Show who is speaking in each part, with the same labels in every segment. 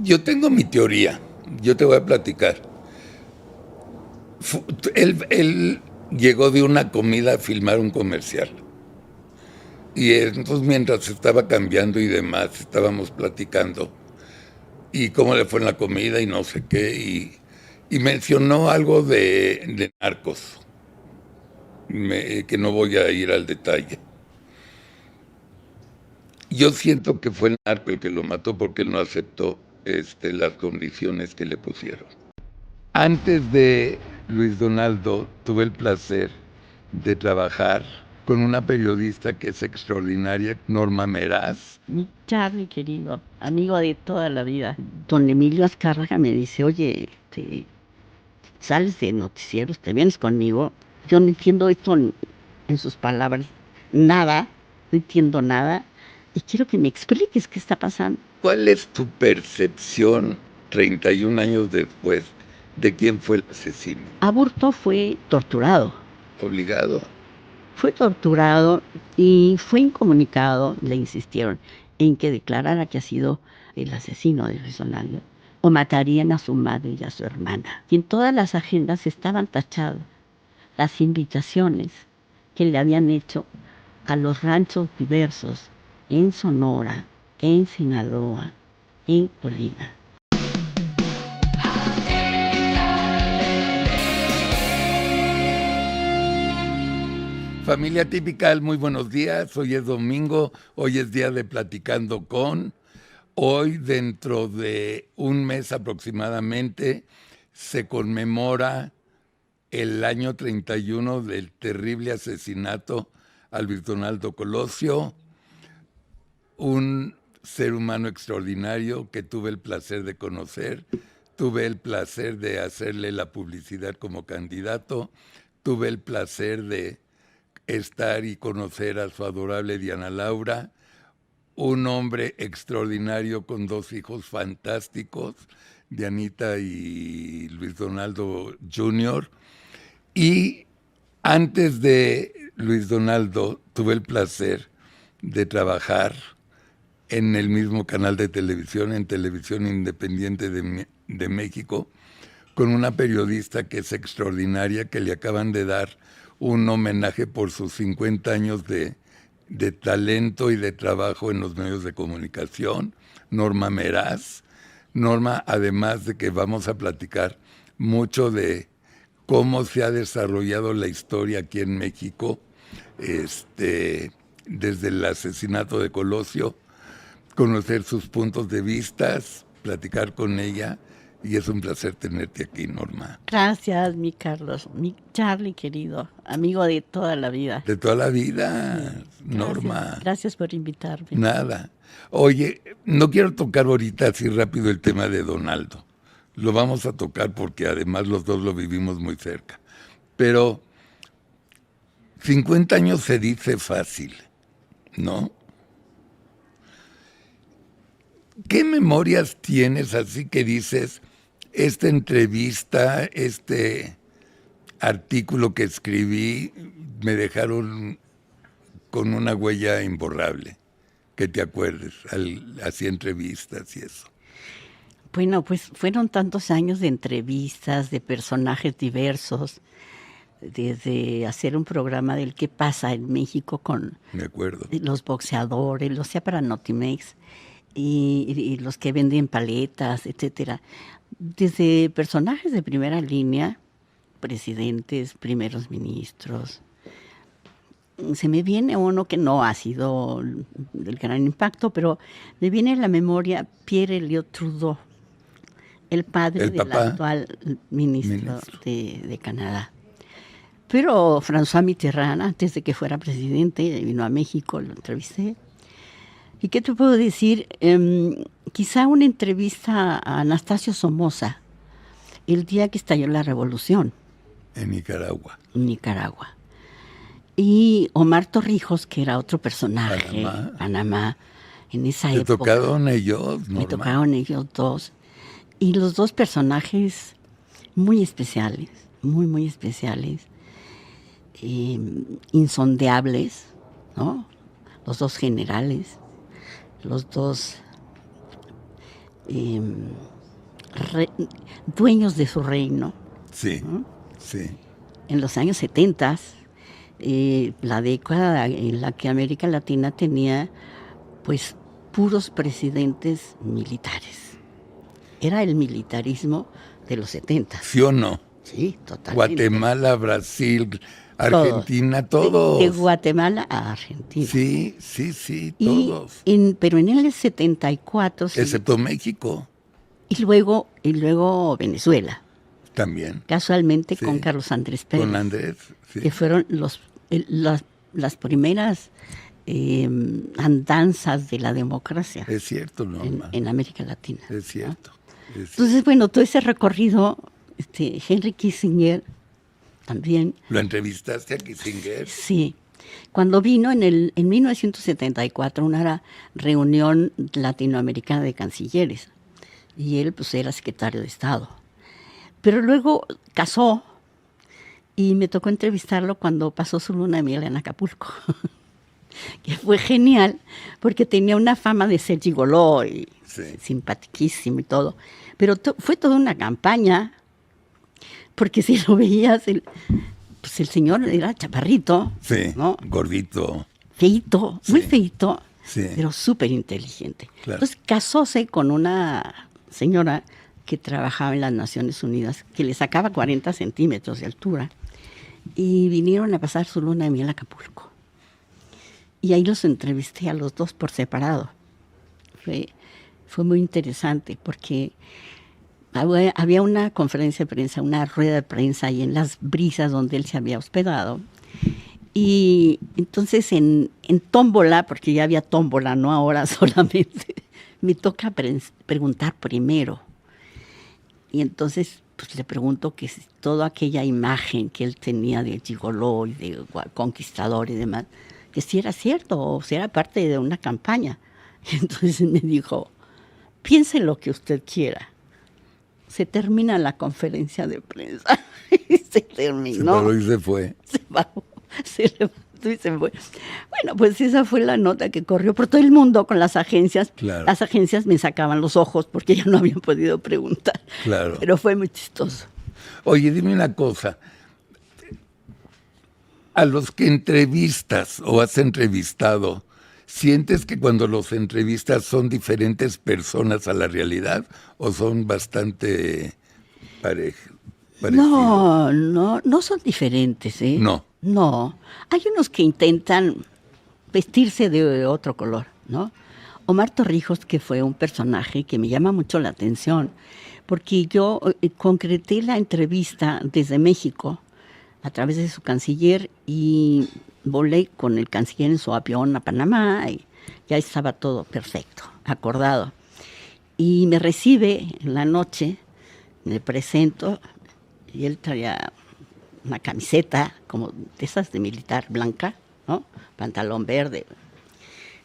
Speaker 1: Yo tengo mi teoría, yo te voy a platicar. Él llegó de una comida a filmar un comercial. Y entonces mientras estaba cambiando y demás, estábamos platicando. Y cómo le fue en la comida y no sé qué. Y mencionó algo de narcos, que no voy a ir al detalle. Yo siento que fue el narco el que lo mató porque él no aceptó las condiciones que le pusieron. Antes de Luis Donaldo, tuve el placer de trabajar con una periodista que es extraordinaria, Norma Meraz.
Speaker 2: Mi Charlie, querido, amigo de toda la vida. Don Emilio Azcárraga me dice, oye, sales de noticieros, te vienes conmigo. Yo no entiendo esto en sus palabras, nada, no entiendo nada. Y quiero que me expliques qué está pasando.
Speaker 1: ¿Cuál es tu percepción 31 años después de quién fue el asesino?
Speaker 2: Aburto fue torturado.
Speaker 1: Obligado.
Speaker 2: Fue torturado y fue incomunicado, le insistieron en que declarara que ha sido el asesino de Luis Donaldo, o matarían a su madre y a su hermana. Y en todas las agendas estaban tachadas las invitaciones que le habían hecho a los ranchos diversos en Sonora, en Sinaloa, en Colina.
Speaker 1: Familia Típica, muy buenos días. Hoy es domingo, hoy es día de Platicando con. Hoy, dentro de un mes aproximadamente, se conmemora el año 31 del terrible asesinato a Luis Donaldo Colosio, un ser humano extraordinario que tuve el placer de conocer, tuve el placer de hacerle la publicidad como candidato, tuve el placer de estar y conocer a su adorable Diana Laura, un hombre extraordinario con dos hijos fantásticos, Dianita y Luis Donaldo Jr. Y antes de Luis Donaldo tuve el placer de trabajar en el mismo canal de televisión, en Televisión Independiente de México, con una periodista que es extraordinaria, que le acaban de dar un homenaje por sus 50 años de talento y de trabajo en los medios de comunicación, Norma Meraz. Norma, además de que vamos a platicar mucho de cómo se ha desarrollado la historia aquí en México, desde el asesinato de Colosio, conocer sus puntos de vista, platicar con ella, y es un placer tenerte aquí, Norma.
Speaker 2: Gracias, mi Carlos, mi Charlie querido, amigo de toda la vida.
Speaker 1: De toda la vida,
Speaker 2: Sí,
Speaker 1: Norma.
Speaker 2: gracias por invitarme.
Speaker 1: Nada. Oye, no quiero tocar ahorita así rápido el tema de Donaldo. Lo vamos a tocar porque además los dos lo vivimos muy cerca. Pero 50 años se dice fácil, ¿no? ¿Qué memorias tienes así que dices, esta entrevista, este artículo que escribí, me dejaron con una huella imborrable? Que te acuerdes, así entrevistas y eso.
Speaker 2: Bueno, pues fueron tantos años de entrevistas, de personajes diversos, desde hacer un programa del qué pasa en México con
Speaker 1: Me acuerdo.
Speaker 2: los boxeadores, lo hacía para Notimex, y los que venden paletas, etcétera. Desde personajes de primera línea, presidentes, primeros ministros. Se me viene uno que no ha sido del gran impacto, pero me viene a la memoria Pierre Elliott Trudeau, el padre
Speaker 1: El
Speaker 2: del
Speaker 1: papá,
Speaker 2: actual ministro,
Speaker 1: ministro.
Speaker 2: de Canadá. Pero François Mitterrand, antes de que fuera presidente, vino a México, lo entrevisté. ¿Y qué te puedo decir? Quizá una entrevista a Anastasio Somoza, el día que estalló la revolución
Speaker 1: En Nicaragua.
Speaker 2: en Nicaragua. Y Omar Torrijos, que era otro personaje,
Speaker 1: Panamá.
Speaker 2: Panamá, en esa
Speaker 1: ¿Te
Speaker 2: época.
Speaker 1: tocaron ellos, Norma?
Speaker 2: Me tocaron ellos dos. Y los dos personajes muy especiales, muy, muy especiales, insondeables, ¿no? Los dos generales, los dos eh, dueños de su reino.
Speaker 1: Sí,
Speaker 2: ¿No?
Speaker 1: sí.
Speaker 2: En los años 70, la década en la que América Latina tenía pues puros presidentes militares. Era el militarismo de los 70.
Speaker 1: ¿Sí o no?
Speaker 2: Sí, totalmente.
Speaker 1: Guatemala, Brasil, Argentina, todos.
Speaker 2: De Guatemala a Argentina.
Speaker 1: Sí, todos.
Speaker 2: Pero en el 74...
Speaker 1: Excepto México.
Speaker 2: Y luego Venezuela.
Speaker 1: También.
Speaker 2: Casualmente con Carlos Andrés Pérez.
Speaker 1: Con Andrés, sí.
Speaker 2: Que fueron las primeras andanzas de la democracia.
Speaker 1: Es cierto, Norma.
Speaker 2: En América Latina.
Speaker 1: Es cierto.
Speaker 2: ¿No? Entonces, bueno, todo ese recorrido, Henry Kissinger también.
Speaker 1: ¿Lo entrevistaste a Kissinger?
Speaker 2: Sí. Cuando vino en 1974 una reunión latinoamericana de cancilleres, y él pues era secretario de Estado. Pero luego casó y me tocó entrevistarlo cuando pasó su luna de miel en Acapulco, que fue genial porque tenía una fama de ser gigoló y simpatiquísimo y todo. Pero fue toda una campaña, porque si lo veías, el señor era chaparrito, ¿no?
Speaker 1: Gordito.
Speaker 2: Feito, muy feito,
Speaker 1: sí.
Speaker 2: Pero súper inteligente.
Speaker 1: Claro.
Speaker 2: Entonces casóse con una señora que trabajaba en las Naciones Unidas, que le sacaba 40 centímetros de altura, y vinieron a pasar su luna de miel a Acapulco. Y ahí los entrevisté a los dos por separado. Fue muy interesante porque había una conferencia de prensa, una rueda de prensa ahí en Las Brisas donde él se había hospedado. Y entonces en tómbola, porque ya había tómbola, no ahora solamente, me toca preguntar primero. Y entonces pues le pregunto que si toda aquella imagen que él tenía de gigoló y de conquistador y demás, que si era cierto o si era parte de una campaña. Y entonces me dijo, piense lo que usted quiera. Se termina la conferencia de prensa. Y se terminó.
Speaker 1: Se paró y se fue.
Speaker 2: Se paró, se levantó y se fue. Bueno, pues esa fue la nota que corrió por todo el mundo con las agencias.
Speaker 1: Claro.
Speaker 2: Las agencias me sacaban los ojos porque ya no habían podido preguntar.
Speaker 1: Claro.
Speaker 2: Pero fue muy chistoso.
Speaker 1: Oye, dime una cosa. A los que entrevistas o has entrevistado, ¿sientes que cuando los entrevistas son diferentes personas a la realidad o son bastante parecidos?
Speaker 2: No son diferentes, ¿eh? No. Hay unos que intentan vestirse de otro color, ¿no? Omar Torrijos, que fue un personaje que me llama mucho la atención, porque yo concreté la entrevista desde México a través de su canciller y volé con el canciller en su avión a Panamá y ya estaba todo perfecto, acordado. Y me recibe en la noche, me presento y él traía una camiseta como de esas de militar blanca, ¿no? Pantalón verde.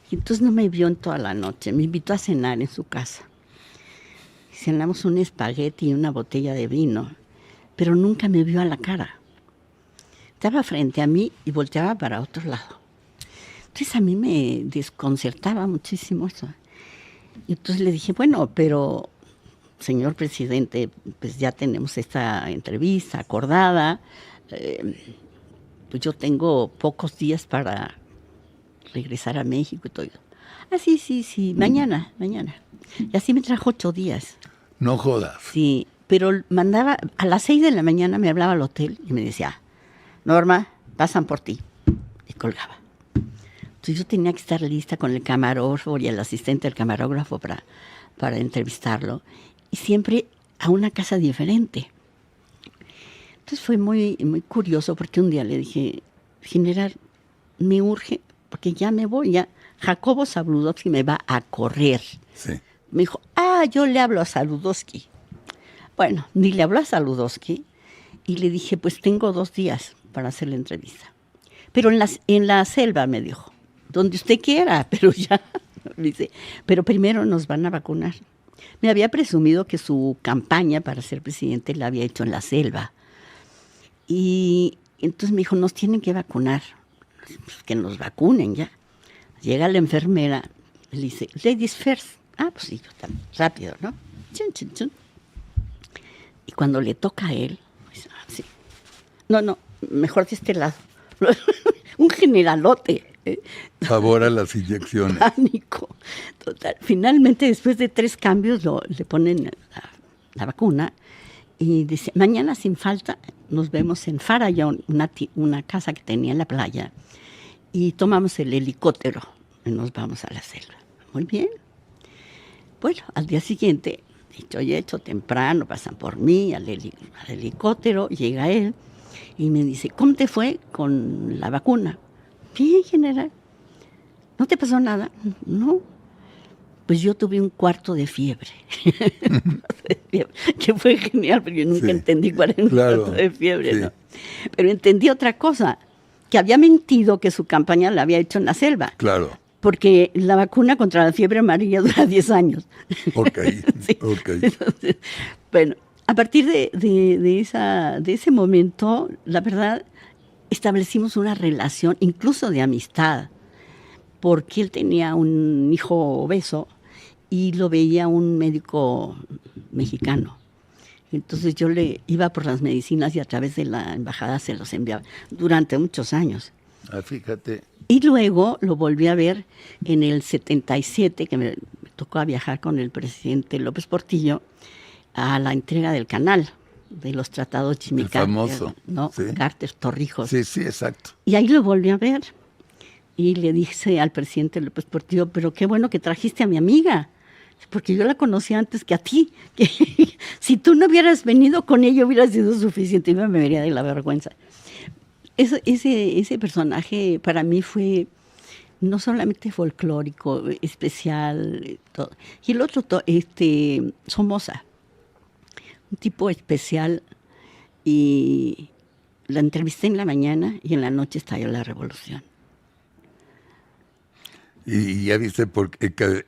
Speaker 2: Y entonces no me vio en toda la noche, me invitó a cenar en su casa. Cenamos un espagueti y una botella de vino, pero nunca me vio a la cara. Estaba frente a mí y volteaba para otro lado. Entonces a mí me desconcertaba muchísimo eso. Y entonces le dije, bueno, pero señor presidente, pues ya tenemos esta entrevista acordada. Pues yo tengo pocos días para regresar a México y todo. Ah, sí, mañana. Y así me trajo 8 días.
Speaker 1: No jodas.
Speaker 2: Sí, pero mandaba, a las 6 de la mañana me hablaba al hotel y me decía, Norma, pasan por ti. Y colgaba. Entonces yo tenía que estar lista con el camarógrafo y el asistente del camarógrafo para entrevistarlo. Y siempre a una casa diferente. Entonces fue muy, muy curioso porque un día le dije, general, me urge, porque ya me voy, ya Jacobo Zabludovsky me va a correr.
Speaker 1: Sí.
Speaker 2: Me dijo, yo le hablo a Zabludovsky. Bueno, ni le habló a Zabludovsky y le dije, pues tengo 2 días para hacer la entrevista. Pero en la selva, me dijo, donde usted quiera, pero ya, me dice, pero primero nos van a vacunar. Me había presumido que su campaña para ser presidente la había hecho en la selva. Y entonces me dijo, nos tienen que vacunar, pues que nos vacunen ya. Llega la enfermera, le dice, ladies first, Ah, pues sí, yo también, rápido, ¿no? Chun, chun, chun. Y cuando le toca a él, pues, sí. No, mejor de este lado. Un generalote.
Speaker 1: Favor a las inyecciones.
Speaker 2: Pánico. Total. Finalmente, después de 3 cambios, le ponen la vacuna y dice, mañana sin falta nos vemos en Farallón, una casa que tenía en la playa, y tomamos el helicóptero y nos vamos a la selva. Muy bien. Bueno, al día siguiente, dicho y hecho, temprano, pasan por mí al helicóptero, llega él y me dice, ¿cómo te fue con la vacuna? Bien, general. ¿No te pasó nada? No. Pues yo tuve un cuarto de fiebre. Que fue genial, porque yo nunca entendí cuál era un cuarto de fiebre, ¿no? Pero entendí otra cosa, que había mentido que su campaña la había hecho en la selva.
Speaker 1: Claro.
Speaker 2: Porque la vacuna contra la fiebre amarilla dura 10 años.
Speaker 1: Ok,
Speaker 2: sí.
Speaker 1: ok.
Speaker 2: Entonces, bueno, a partir de ese momento, la verdad, establecimos una relación, incluso de amistad, porque él tenía un hijo obeso y lo veía un médico mexicano. Entonces yo le iba por las medicinas y a través de la embajada se los enviaba durante muchos años.
Speaker 1: Ah, fíjate.
Speaker 2: Y luego lo volví a ver en el 77, que me tocó viajar con el presidente López Portillo a la entrega del canal de los tratados Jimmy
Speaker 1: El
Speaker 2: Carter,
Speaker 1: famoso,
Speaker 2: ¿no?
Speaker 1: sí.
Speaker 2: Carter, Torrijos.
Speaker 1: Sí, exacto.
Speaker 2: Y ahí lo volví a ver. Y le dije al presidente López Portillo, pero qué bueno que trajiste a mi amiga, porque yo la conocí antes que a ti. Que si tú no hubieras venido con ella hubiera sido suficiente y me vería de la vergüenza. Ese personaje para mí fue no solamente folclórico, especial, todo. Y el otro, Somoza, un tipo especial, y la entrevisté en la mañana y en la noche estalló la revolución.
Speaker 1: ¿Y ya viste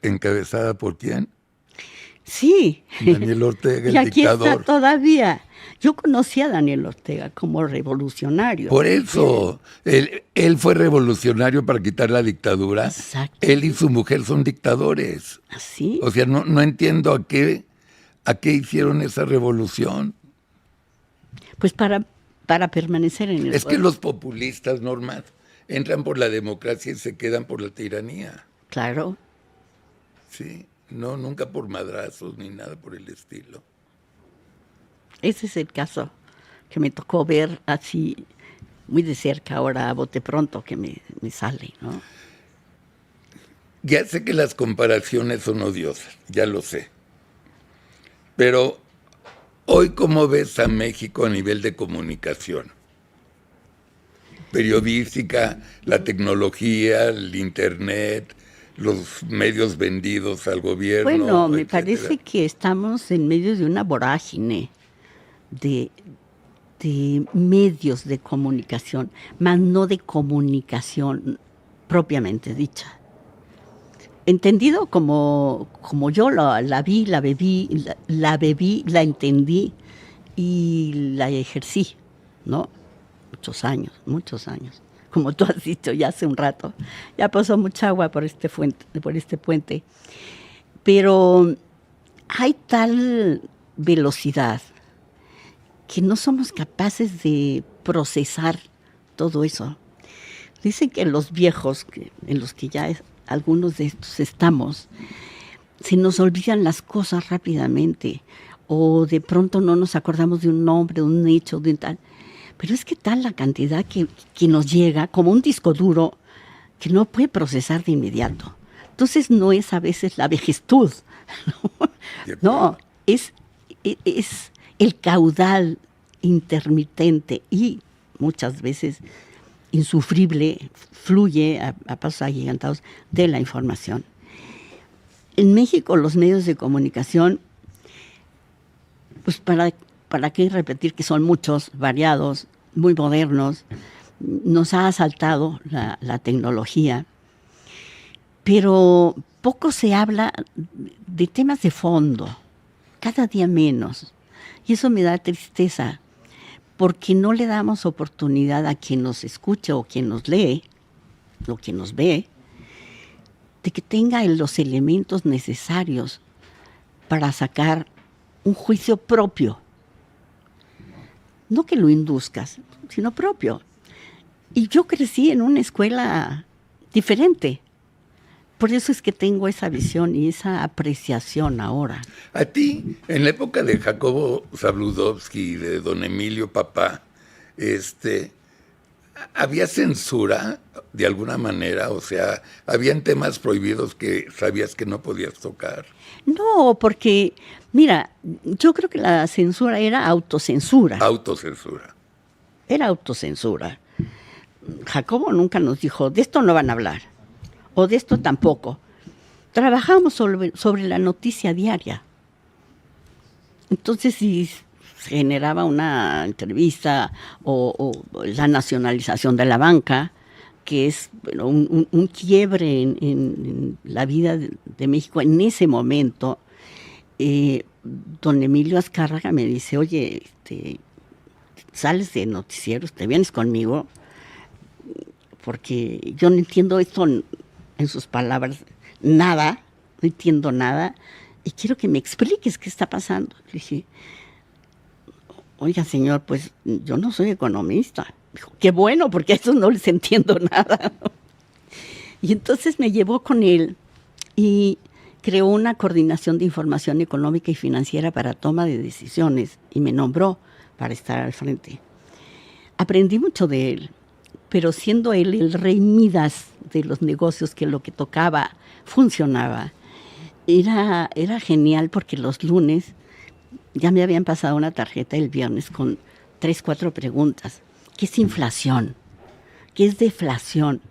Speaker 1: encabezada por quién?
Speaker 2: Sí.
Speaker 1: Daniel Ortega, el
Speaker 2: y aquí
Speaker 1: dictador.
Speaker 2: Está todavía. Yo conocí a Daniel Ortega como revolucionario.
Speaker 1: Por eso, él fue revolucionario para quitar la dictadura.
Speaker 2: Exacto.
Speaker 1: Él y su mujer son dictadores.
Speaker 2: ¿Así?
Speaker 1: O sea, no entiendo a qué hicieron esa revolución.
Speaker 2: Pues para permanecer en el
Speaker 1: Es
Speaker 2: poder.
Speaker 1: que los populistas, Norma, entran por la democracia y se quedan por la tiranía.
Speaker 2: Claro.
Speaker 1: Sí, no, nunca por madrazos ni nada por el estilo.
Speaker 2: Ese es el caso que me tocó ver así muy de cerca ahora a bote pronto que me sale, ¿no?
Speaker 1: Ya sé que las comparaciones son odiosas, ya lo sé. Pero hoy, ¿cómo ves a México a nivel de comunicación? Periodística, la tecnología, el internet, los medios vendidos al gobierno.
Speaker 2: Bueno, me
Speaker 1: etcétera.
Speaker 2: parece que estamos en medio de una vorágine de medios de comunicación, más no de comunicación propiamente dicha. Entendido como yo la vi, la bebí, la entendí y la ejercí, ¿no? Muchos años. Como tú has dicho ya hace un rato, ya pasó mucha agua por este puente. Pero hay tal velocidad que no somos capaces de procesar todo eso. Dicen que los viejos, en los que ya algunos de estos estamos, se nos olvidan las cosas rápidamente o de pronto no nos acordamos de un nombre, de un hecho, de un tal. Pero es que tal la cantidad que nos llega como un disco duro que no puede procesar de inmediato. Entonces no es a veces la vejestud, no, es el caudal intermitente y muchas veces insufrible, fluye a pasos agigantados de la información. En México los medios de comunicación, pues para qué repetir que son muchos, variados, muy modernos, nos ha asaltado la tecnología, pero poco se habla de temas de fondo, cada día menos, y eso me da tristeza, porque no le damos oportunidad a quien nos escucha o quien nos lee, o quien nos ve, de que tenga los elementos necesarios para sacar un juicio propio. No que lo induzcas, sino propio. Y yo crecí en una escuela diferente. Por eso es que tengo esa visión y esa apreciación ahora.
Speaker 1: A ti, en la época de Jacobo Zabludovsky y de don Emilio Papá, ¿había censura de alguna manera? O sea, ¿habían temas prohibidos que sabías que no podías tocar?
Speaker 2: No, porque, mira, yo creo que la censura era autocensura.
Speaker 1: Autocensura.
Speaker 2: Era autocensura. Jacobo nunca nos dijo, de esto no van a hablar, o de esto tampoco. Trabajamos sobre la noticia diaria. Entonces, si se generaba una entrevista o la nacionalización de la banca, que es bueno, un quiebre en la vida de México en ese momento, don Emilio Azcárraga me dice, oye, sales de noticieros, te vienes conmigo, porque yo no entiendo esto en sus palabras, nada, no entiendo nada, y quiero que me expliques qué está pasando. Le dije, oiga, señor, pues yo no soy economista. Dijo, qué bueno, porque a eso no les entiendo nada. Y entonces me llevó con él y creó una coordinación de información económica y financiera para toma de decisiones y me nombró para estar al frente. Aprendí mucho de él, pero siendo él el rey Midas de los negocios, que lo que tocaba funcionaba, era genial porque los lunes ya me habían pasado una tarjeta el viernes con 3, 4 preguntas. ¿Qué es inflación? ¿Qué es deflación?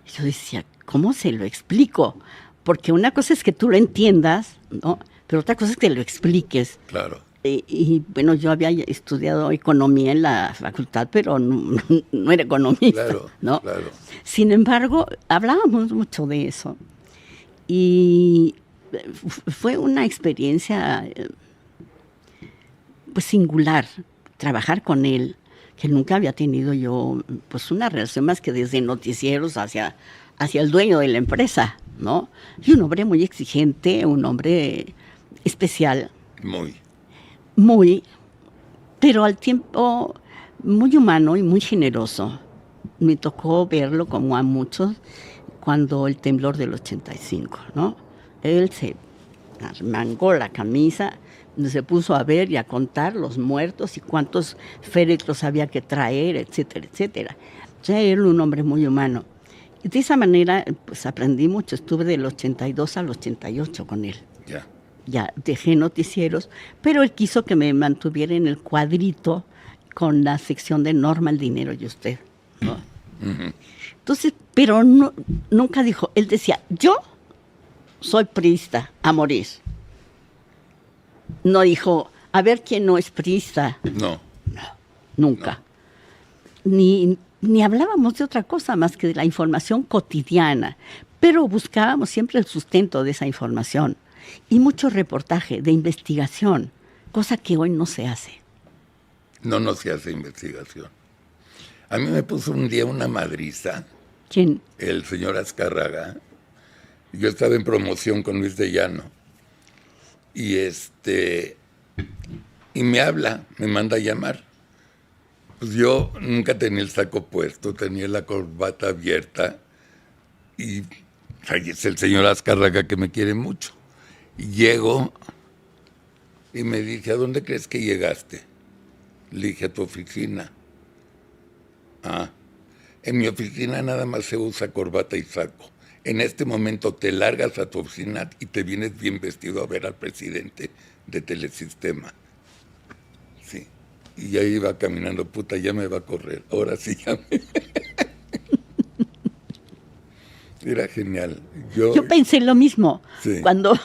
Speaker 2: Y yo decía, ¿cómo se lo explico? Porque una cosa es que tú lo entiendas, ¿no? Pero otra cosa es que lo expliques.
Speaker 1: Claro.
Speaker 2: Y bueno, yo había estudiado economía en la facultad, pero no era economista,
Speaker 1: Claro,
Speaker 2: ¿no?
Speaker 1: claro.
Speaker 2: Sin embargo, hablábamos mucho de eso. Y fue una experiencia pues singular, trabajar con él, que nunca había tenido yo pues una relación más que desde noticieros hacia el dueño de la empresa, ¿no? Y un hombre muy exigente, un hombre especial. Muy, pero al tiempo muy humano y muy generoso. Me tocó verlo como a muchos cuando el temblor del 85, ¿no? Él se armangó la camisa, se puso a ver y a contar los muertos y cuántos féretros había que traer, etcétera, etcétera. O sea, era un hombre muy humano. Y de esa manera, pues aprendí mucho. Estuve del 82 al 88 con él. Ya dejé noticieros, pero él quiso que me mantuviera en el cuadrito con la sección de Norma, el dinero y usted, ¿no? Uh-huh. Entonces, pero no, nunca dijo, él decía, yo soy priista a morir. No dijo, a ver quién no es priista.
Speaker 1: No,
Speaker 2: nunca. No. Ni hablábamos de otra cosa más que de la información cotidiana, pero buscábamos siempre el sustento de esa información. Y mucho reportaje de investigación, cosa que hoy no se hace.
Speaker 1: No se hace investigación. A mí me puso un día una madriza.
Speaker 2: ¿Quién?
Speaker 1: El señor Azcárraga. Yo estaba en promoción con Luis de Llano. Y me habla, me manda a llamar. Pues yo nunca tenía el saco puesto, tenía la corbata abierta. Y es el señor Azcárraga que me quiere mucho. Y llego y me dice, ¿a dónde crees que llegaste? Le dije, a tu oficina. Ah, en mi oficina nada más se usa corbata y saco. En este momento te largas a tu oficina y te vienes bien vestido a ver al presidente de Telesistema. Sí. Y ya iba caminando, puta, ya me va a correr. Ahora sí ya me... Era genial. Yo
Speaker 2: pensé lo mismo.
Speaker 1: Sí.
Speaker 2: Cuando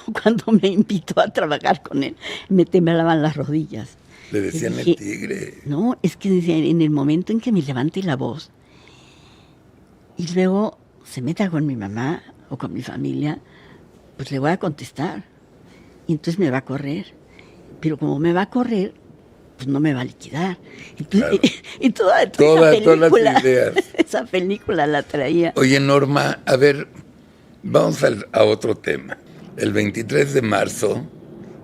Speaker 2: me invitó a trabajar con él, me temblaban las rodillas.
Speaker 1: Le decían dije, el tigre.
Speaker 2: No, es que en el momento en que me levante la voz y luego se meta con mi mamá o con mi familia, pues le voy a contestar. Y entonces me va a correr. Pero como me va a correr, pues no me va a liquidar. Entonces,
Speaker 1: claro.
Speaker 2: y toda esa película,
Speaker 1: todas las ideas.
Speaker 2: Esa película la traía.
Speaker 1: Oye, Norma, a ver, Vamos a otro tema. El 23 de marzo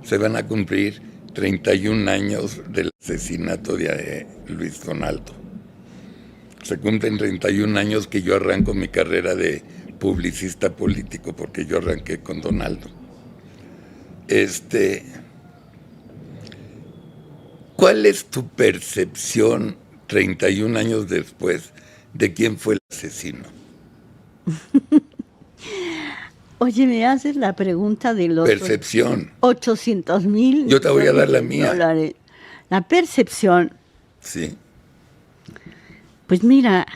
Speaker 1: se van a cumplir 31 años del asesinato de Luis Donaldo. Se cumplen 31 años que yo arranco mi carrera de publicista político, porque yo arranqué con Donaldo. ¿Cuál es tu percepción 31 años después de quién fue el asesino?
Speaker 2: Oye, me haces la pregunta de los
Speaker 1: percepción.
Speaker 2: 800,000.
Speaker 1: Yo te voy a dar la mía.
Speaker 2: $. La percepción.
Speaker 1: Sí.
Speaker 2: Pues mira,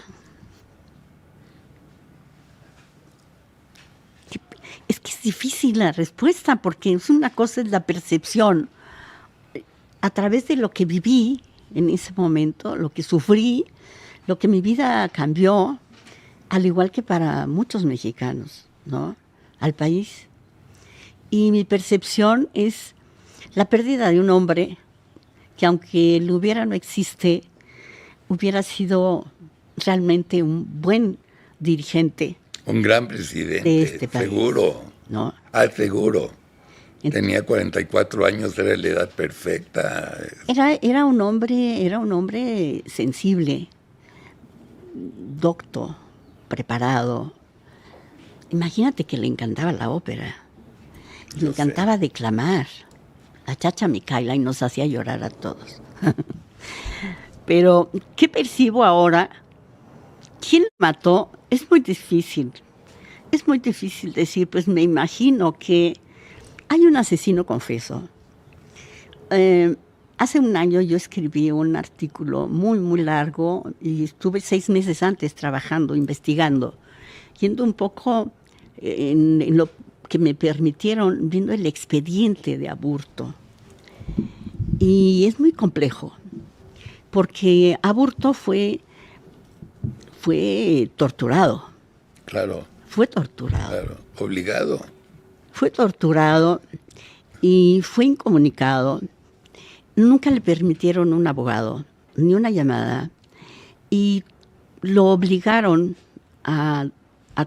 Speaker 2: es que es difícil la respuesta, porque una cosa es la percepción a través de lo que viví en ese momento, lo que sufrí, lo que mi vida cambió, al igual que para muchos mexicanos, ¿no? Al país. Y mi percepción es la pérdida de un hombre que, aunque lo hubiera no existe, hubiera sido realmente un buen dirigente.
Speaker 1: Un gran presidente,
Speaker 2: de este país,
Speaker 1: seguro.
Speaker 2: ¿no?
Speaker 1: Seguro. Tenía 44 años, era la edad perfecta.
Speaker 2: Era un hombre sensible, docto, preparado. Imagínate que le encantaba la ópera, le encantaba declamar, la Chacha Micaela, y nos hacía llorar a todos. Pero, ¿qué percibo ahora? ¿Quién lo mató? Es muy difícil. Es muy difícil decir, pues me imagino que hay un asesino confeso. Hace un año yo escribí un artículo muy, muy largo y estuve 6 meses antes trabajando, investigando, yendo un poco en lo que me permitieron, viendo el expediente de Aburto. Y es muy complejo, porque Aburto fue torturado.
Speaker 1: Claro.
Speaker 2: Fue torturado.
Speaker 1: Claro, obligado.
Speaker 2: Fue torturado y fue incomunicado. Nunca le permitieron un abogado, ni una llamada, y lo obligaron a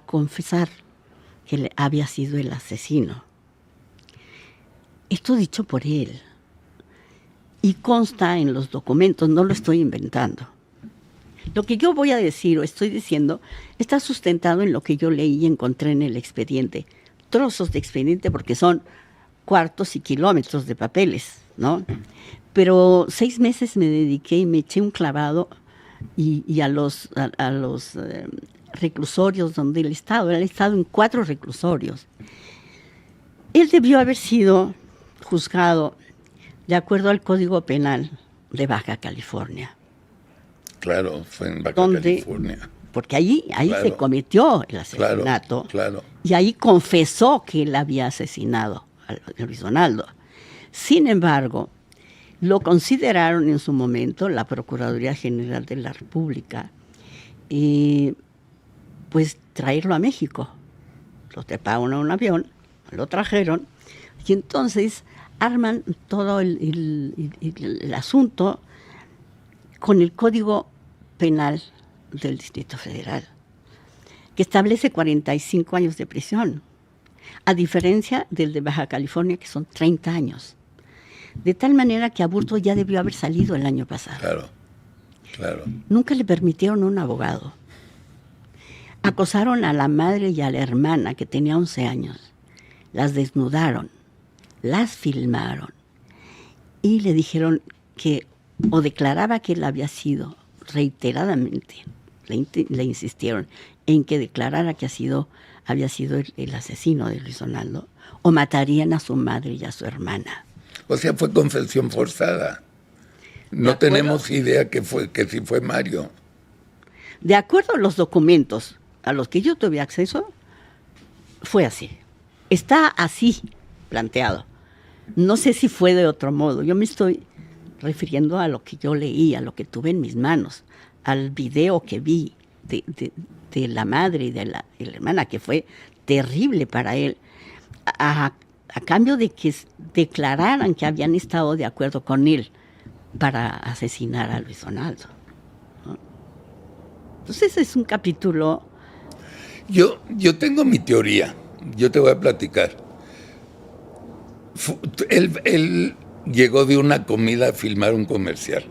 Speaker 2: confesar que él había sido el asesino. Esto dicho por él, y consta en los documentos, no lo estoy inventando. Lo que yo voy a decir o estoy diciendo está sustentado en lo que yo leí y encontré en el expediente. Trozos de expediente, porque son cuartos y kilómetros de papeles, ¿no? Pero 6 meses me dediqué y me eché un clavado y a los reclusorios donde él estado en 4 reclusorios. Él debió haber sido juzgado de acuerdo al Código Penal de Baja California.
Speaker 1: Claro, fue en Baja California.
Speaker 2: Porque ahí claro, se cometió el asesinato.
Speaker 1: Claro.
Speaker 2: Y ahí confesó que él había asesinado a Luis Donaldo. Sin embargo, lo consideraron en su momento la Procuraduría General de la República, pues traerlo a México. Lo treparon a un avión, lo trajeron, y entonces arman todo el asunto con el Código Penal del Distrito Federal, que establece 45 años de prisión, a diferencia del de Baja California, que son 30 años. De tal manera que Aburto ya debió haber salido el año pasado.
Speaker 1: Claro.
Speaker 2: Nunca le permitieron un abogado. Acosaron a la madre y a la hermana, que tenía 11 años. Las desnudaron, las filmaron y le dijeron que o declaraba que él había sido reiteradamente, le insistieron en que declarara que había sido el asesino de Luis Donaldo, o matarían a su madre y a su hermana.
Speaker 1: O sea, fue confesión forzada. No tenemos idea que si fue Mario.
Speaker 2: De acuerdo a los documentos a los que yo tuve acceso, fue así. Está así planteado. No sé si fue de otro modo. Yo me estoy refiriendo a lo que yo leí, a lo que tuve en mis manos, al video que vi de la madre y de la hermana, que fue terrible para él, a cambio de que declararan que habían estado de acuerdo con él para asesinar a Luis Donaldo, ¿no? Entonces es un capítulo.
Speaker 1: Yo tengo mi teoría, yo te voy a platicar. Él llegó de una comida a filmar un comercial.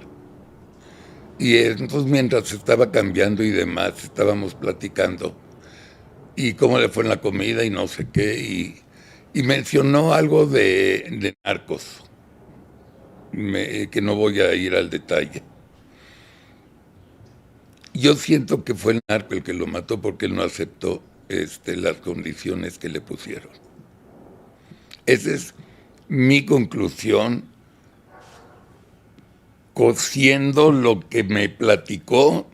Speaker 1: Y entonces mientras estaba cambiando y demás, estábamos platicando. Y cómo le fue en la comida y no sé qué. Y mencionó algo de Narcos. Que no voy a ir al detalle. Yo siento que fue el narco el que lo mató porque él no aceptó las condiciones que le pusieron. Esa es mi conclusión, cociendo lo que me platicó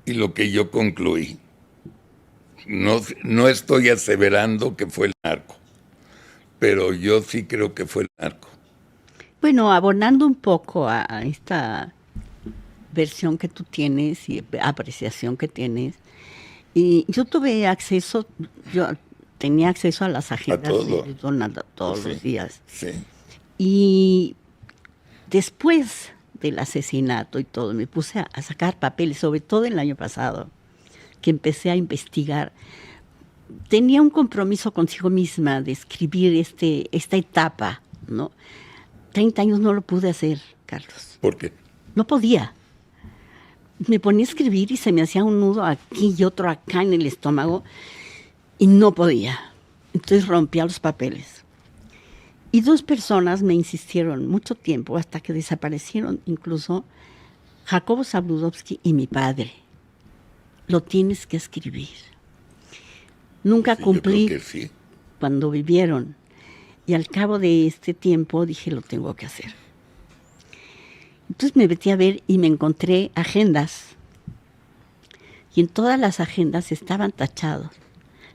Speaker 1: y lo que yo concluí. No estoy aseverando que fue el narco, pero yo sí creo que fue el narco.
Speaker 2: Bueno, abonando un poco a esta versión que tú tienes y apreciación que tienes, y yo tenía acceso a las agendas de Donaldo todos los días.
Speaker 1: Sí.
Speaker 2: Y después del asesinato y todo, me puse a sacar papeles, sobre todo el año pasado, que empecé a investigar. Tenía un compromiso consigo misma de escribir esta etapa, ¿no? 30 años no lo pude hacer, Carlos.
Speaker 1: ¿Por qué?
Speaker 2: No podía. Me ponía a escribir y se me hacía un nudo aquí y otro acá en el estómago y no podía. Entonces rompía los papeles. Y 2 personas me insistieron mucho tiempo, hasta que desaparecieron, incluso Jacobo Zabludovsky y mi padre. Lo tienes que escribir. Nunca cumplí cuando vivieron. Y al cabo de este tiempo dije, lo tengo que hacer. Entonces me metí a ver y me encontré agendas. Y en todas las agendas estaban tachados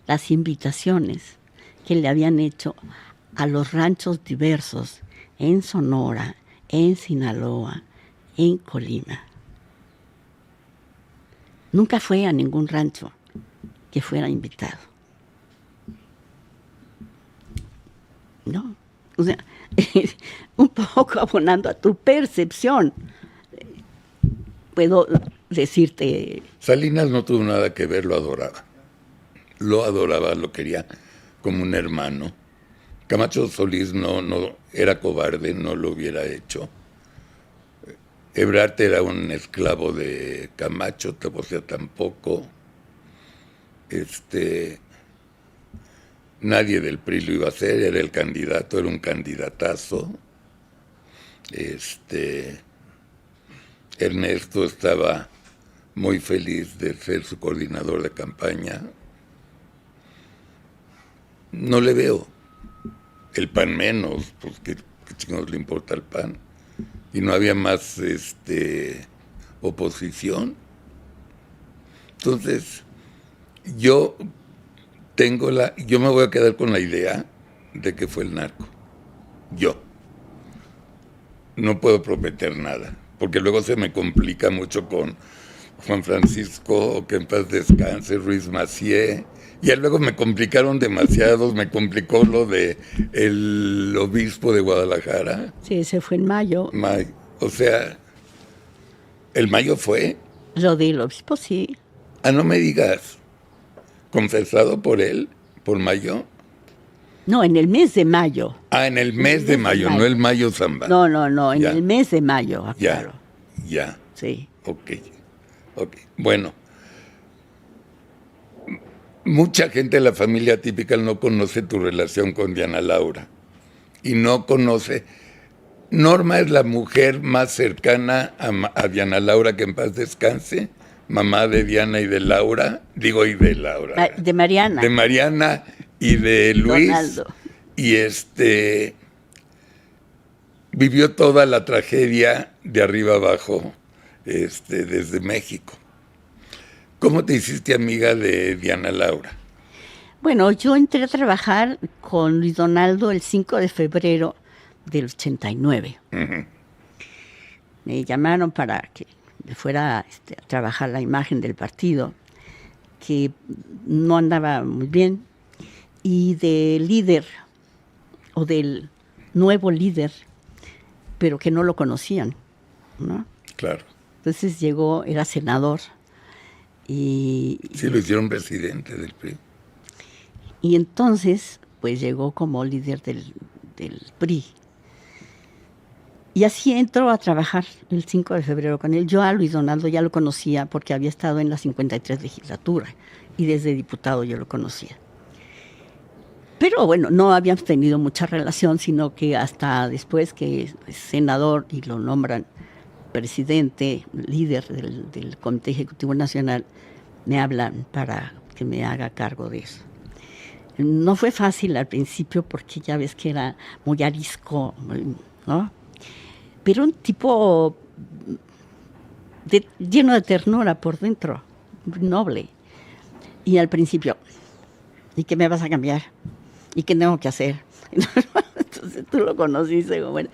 Speaker 2: las invitaciones que le habían hecho a los ranchos diversos en Sonora, en Sinaloa, en Colima. Nunca fue a ningún rancho que fuera invitado. No, o sea, un poco abonando a tu percepción. Puedo decirte...
Speaker 1: Salinas no tuvo nada que ver, lo adoraba. Lo adoraba, lo quería como un hermano. Camacho Solís no era cobarde, no lo hubiera hecho. Ebrard era un esclavo de Camacho, o sea, tampoco. Nadie del PRI lo iba a hacer, era el candidato, era un candidatazo. Ernesto estaba muy feliz de ser su coordinador de campaña. No le veo. El PAN menos, pues qué chingados le importa el PAN. Y no había más oposición. Entonces, yo me voy a quedar con la idea de que fue el narco. Yo. No puedo prometer nada, porque luego se me complica mucho con Juan Francisco, que en paz descanse, Ruiz Massieu. Y luego me complicaron demasiados, me complicó lo de el obispo de Guadalajara.
Speaker 2: Sí, ese fue en mayo.
Speaker 1: O sea, ¿el mayo fue?
Speaker 2: Lo del obispo, sí.
Speaker 1: No me digas. ¿Confesado por él? ¿Por mayo?
Speaker 2: No, en el mes de mayo.
Speaker 1: En el mes de mayo, no el mayo Zamba.
Speaker 2: No, en el mes de mayo, claro.
Speaker 1: Ya.
Speaker 2: Sí.
Speaker 1: Ok. Bueno. Mucha gente de la familia típica no conoce tu relación con Diana Laura. Y no conoce... Norma es la mujer más cercana a Diana Laura, que en paz descanse, mamá de Diana y de Laura, y de Laura.
Speaker 2: De Mariana.
Speaker 1: De Mariana y de Luis.
Speaker 2: Donaldo.
Speaker 1: Y vivió toda la tragedia de arriba abajo, desde México. ¿Cómo te hiciste amiga de Diana Laura?
Speaker 2: Bueno, yo entré a trabajar con Luis Donaldo el 5 de febrero del 89.
Speaker 1: Uh-huh.
Speaker 2: Me llamaron para que me fuera a trabajar la imagen del partido, que no andaba muy bien, y del líder, o del nuevo líder, pero que no lo conocían, ¿no?
Speaker 1: Claro.
Speaker 2: Entonces llegó, era senador, y...
Speaker 1: Sí, lo hicieron presidente del PRI.
Speaker 2: Y entonces, pues llegó como líder del PRI. Y así entró a trabajar el 5 de febrero con él. Yo a Luis Donaldo ya lo conocía porque había estado en la 53 legislatura y desde diputado yo lo conocía. Pero bueno, no habíamos tenido mucha relación, sino que hasta después que es senador y lo nombran presidente, líder del Comité Ejecutivo Nacional, me hablan para que me haga cargo de eso. No fue fácil al principio porque ya ves que era muy arisco, ¿no? Pero un tipo lleno de ternura por dentro, noble. Y al principio, ¿y qué me vas a cambiar? ¿Y qué tengo que hacer? Entonces tú lo conociste. Bueno.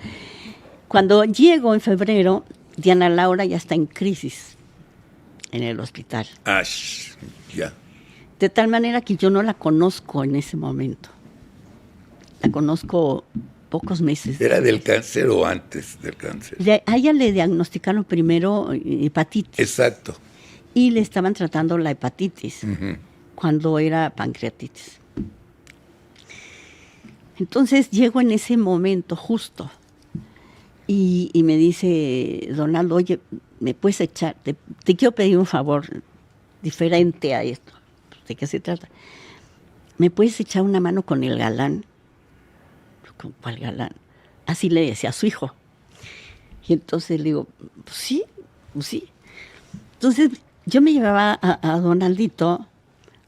Speaker 2: Cuando llego en febrero, Diana Laura ya está en crisis en el hospital.
Speaker 1: Ya.
Speaker 2: De tal manera que yo no la conozco en ese momento. La conozco pocos meses.
Speaker 1: ¿Era del cáncer o antes del cáncer?
Speaker 2: A ella le diagnosticaron primero hepatitis.
Speaker 1: Exacto.
Speaker 2: Y le estaban tratando la hepatitis cuando era pancreatitis. Entonces llego en ese momento justo y me dice Donaldo, oye, ¿me puedes echar? Te quiero pedir un favor diferente a esto. ¿De qué se trata? ¿Me puedes echar una mano con el galán? ¿Con cuál galán? Así le decía a su hijo. Y entonces le digo, pues sí. Entonces yo me llevaba a Donaldito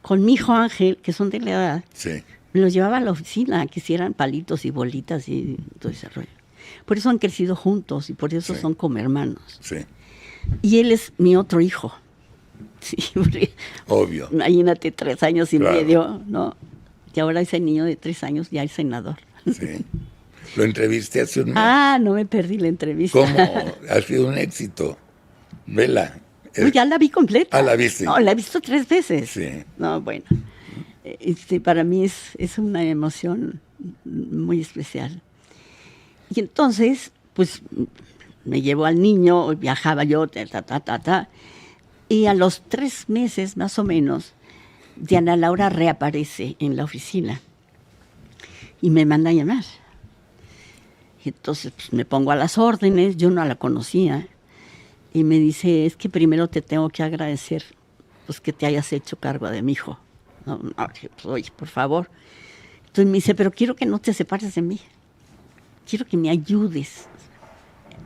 Speaker 2: con mi hijo Ángel, que son de la edad.
Speaker 1: Sí.
Speaker 2: Me los llevaba a la oficina, que hicieran palitos y bolitas y todo ese rollo. Por eso han crecido juntos y por eso son como hermanos.
Speaker 1: Sí.
Speaker 2: Y él es mi otro hijo. Sí,
Speaker 1: obvio.
Speaker 2: Imagínate, 3 años y medio, ¿no? Y ahora ese niño de 3 años ya es senador.
Speaker 1: Sí. Lo entrevisté hace un mes.
Speaker 2: No me perdí la entrevista.
Speaker 1: ¿Cómo? Ha sido un éxito. Vela.
Speaker 2: Pues ya la vi completa.
Speaker 1: ¿La viste?
Speaker 2: No, la he visto 3 veces.
Speaker 1: Sí.
Speaker 2: No, bueno. Para mí es una emoción muy especial. Y entonces, pues, me llevó al niño, viajaba yo, y a los 3 meses, más o menos, Diana Laura reaparece en la oficina y me manda a llamar. Y entonces pues, me pongo a las órdenes, yo no la conocía, y me dice, es que primero te tengo que agradecer pues, que te hayas hecho cargo de mi hijo. No, pues, oye, por favor. Entonces me dice, pero quiero que no te separes de mí. Quiero que me ayudes.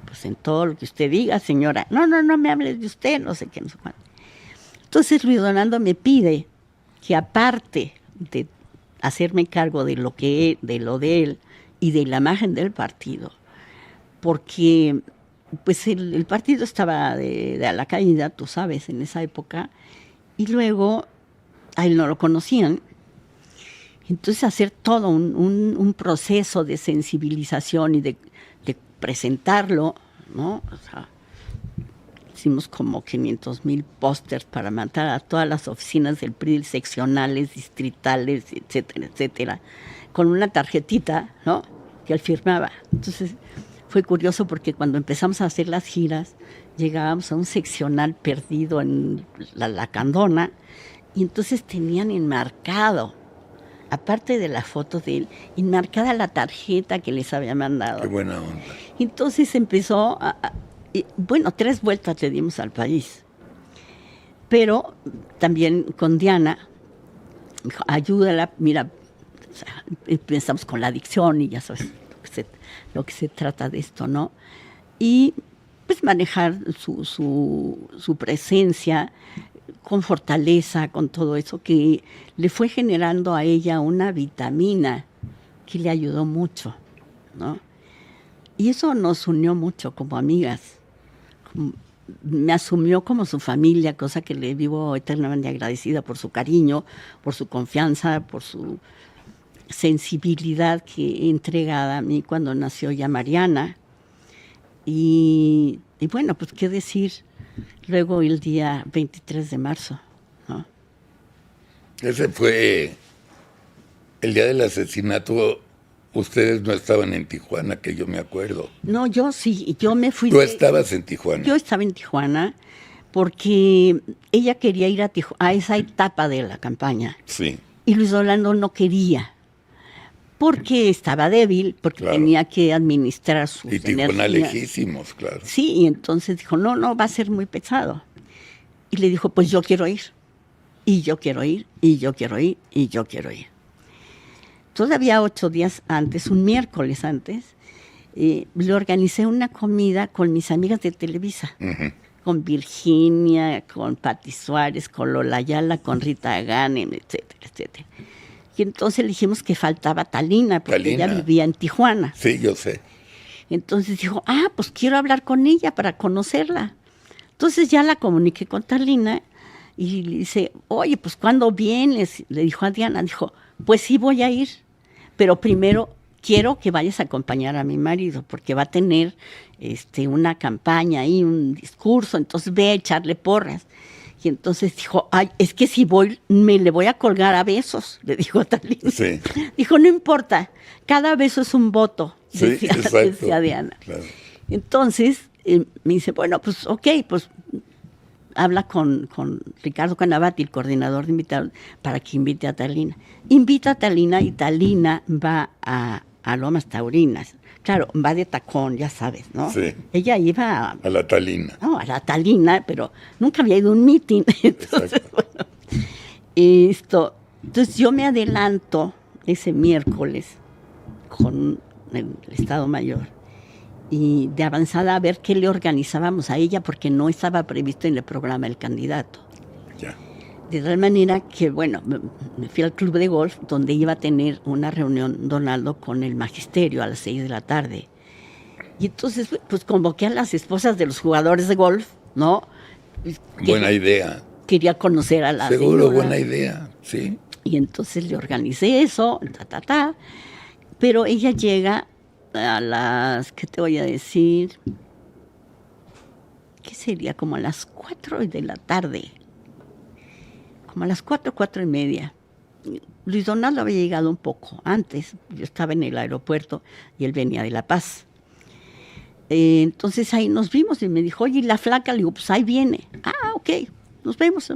Speaker 2: Pues en todo lo que usted diga, señora. No me hables de usted, no sé qué, no sé cuánto. Entonces Luis Donaldo me pide que aparte de hacerme cargo de lo de él y de la imagen del partido, porque pues el partido estaba de a la caída, tú sabes, en esa época, y luego a él no lo conocían. Entonces hacer todo un proceso de sensibilización y de presentarlo, ¿no? O sea, hicimos como 500,000 pósters para mandar a todas las oficinas del PRI, seccionales, distritales, etcétera, etcétera, con una tarjetita, ¿no? Que él firmaba. Entonces fue curioso porque cuando empezamos a hacer las giras, llegábamos a un seccional perdido en la Lacandona y entonces tenían enmarcado, aparte de la foto de él, enmarcada la tarjeta que les había mandado.
Speaker 1: Qué buena onda.
Speaker 2: Entonces empezó, 3 vueltas le dimos al país. Pero también con Diana, dijo, ayúdala, mira, o sea, empezamos con la adicción y ya sabes lo que se trata de esto, ¿no? Y pues manejar su presencia con fortaleza, con todo eso, que le fue generando a ella una vitamina que le ayudó mucho, ¿no? Y eso nos unió mucho como amigas. Me asumió como su familia, cosa que le vivo eternamente agradecida por su cariño, por su confianza, por su sensibilidad que entregada a mí cuando nació ya Mariana. Y bueno, pues qué decir, luego el día 23 de marzo, ¿no?
Speaker 1: Ese fue el día del asesinato. Ustedes no estaban en Tijuana, que yo me acuerdo.
Speaker 2: No, yo sí, yo me fui.
Speaker 1: ¿Tú estabas en Tijuana?
Speaker 2: Yo estaba en Tijuana porque ella quería ir a esa etapa de la campaña.
Speaker 1: Sí.
Speaker 2: Y Luis Orlando no quería, porque estaba débil, porque tenía que administrar sus
Speaker 1: energías. Y Tijuana lejísimos, claro.
Speaker 2: Sí, y entonces dijo, no, va a ser muy pesado. Y le dijo, pues yo quiero ir, y yo quiero ir, y yo quiero ir, y yo quiero ir. Todavía 8 días antes, un miércoles antes, le organicé una comida con mis amigas de Televisa, con Virginia, con Pati Suárez, con Lola Ayala, con Rita Ganem, etcétera, etcétera. Y entonces le dijimos que faltaba Talina, porque ella vivía en Tijuana.
Speaker 1: Sí, yo sé.
Speaker 2: Entonces dijo, pues quiero hablar con ella para conocerla. Entonces ya la comuniqué con Talina y le dice, oye, pues ¿cuándo vienes? Le dijo a Diana, dijo, pues sí voy a ir, pero primero quiero que vayas a acompañar a mi marido, porque va a tener una campaña ahí, un discurso, entonces ve a echarle porras. Y entonces dijo, es que si voy, me le voy a colgar a besos, le dijo a Talina.
Speaker 1: Sí.
Speaker 2: Dijo, no importa, cada beso es un voto, decía Diana.
Speaker 1: Claro.
Speaker 2: Entonces me dice, bueno, pues ok, pues habla con Ricardo Canavati, el coordinador de invitados, para que invite a Talina. Invita a Talina y Talina va a Lomas Taurinas. Claro, va de tacón, ya sabes, ¿no?
Speaker 1: Sí.
Speaker 2: Ella iba
Speaker 1: a la Talina.
Speaker 2: No, a la Talina, pero nunca había ido a un meeting. Entonces, bueno, entonces yo me adelanto ese miércoles con el Estado Mayor y de avanzada a ver qué le organizábamos a ella, porque no estaba previsto en el programa el candidato.
Speaker 1: Ya.
Speaker 2: De tal manera que, bueno, me fui al club de golf donde iba a tener una reunión Donaldo con el magisterio a las 6 de la tarde. Y entonces, pues convoqué a las esposas de los jugadores de golf, ¿no?
Speaker 1: Buena idea.
Speaker 2: Quería conocer a la
Speaker 1: Seguro,
Speaker 2: señora.
Speaker 1: Buena idea, sí.
Speaker 2: Y entonces le organicé eso, pero ella llega a las, ¿qué te voy a decir? ¿Qué sería? Como a las 4 de la tarde. Como a las 4:30. Luis Donaldo había llegado un poco antes. Yo estaba en el aeropuerto y él venía de La Paz. Entonces ahí nos vimos y me dijo, oye, ¿y la flaca? Le digo, pues ahí viene. Ok, nos vemos.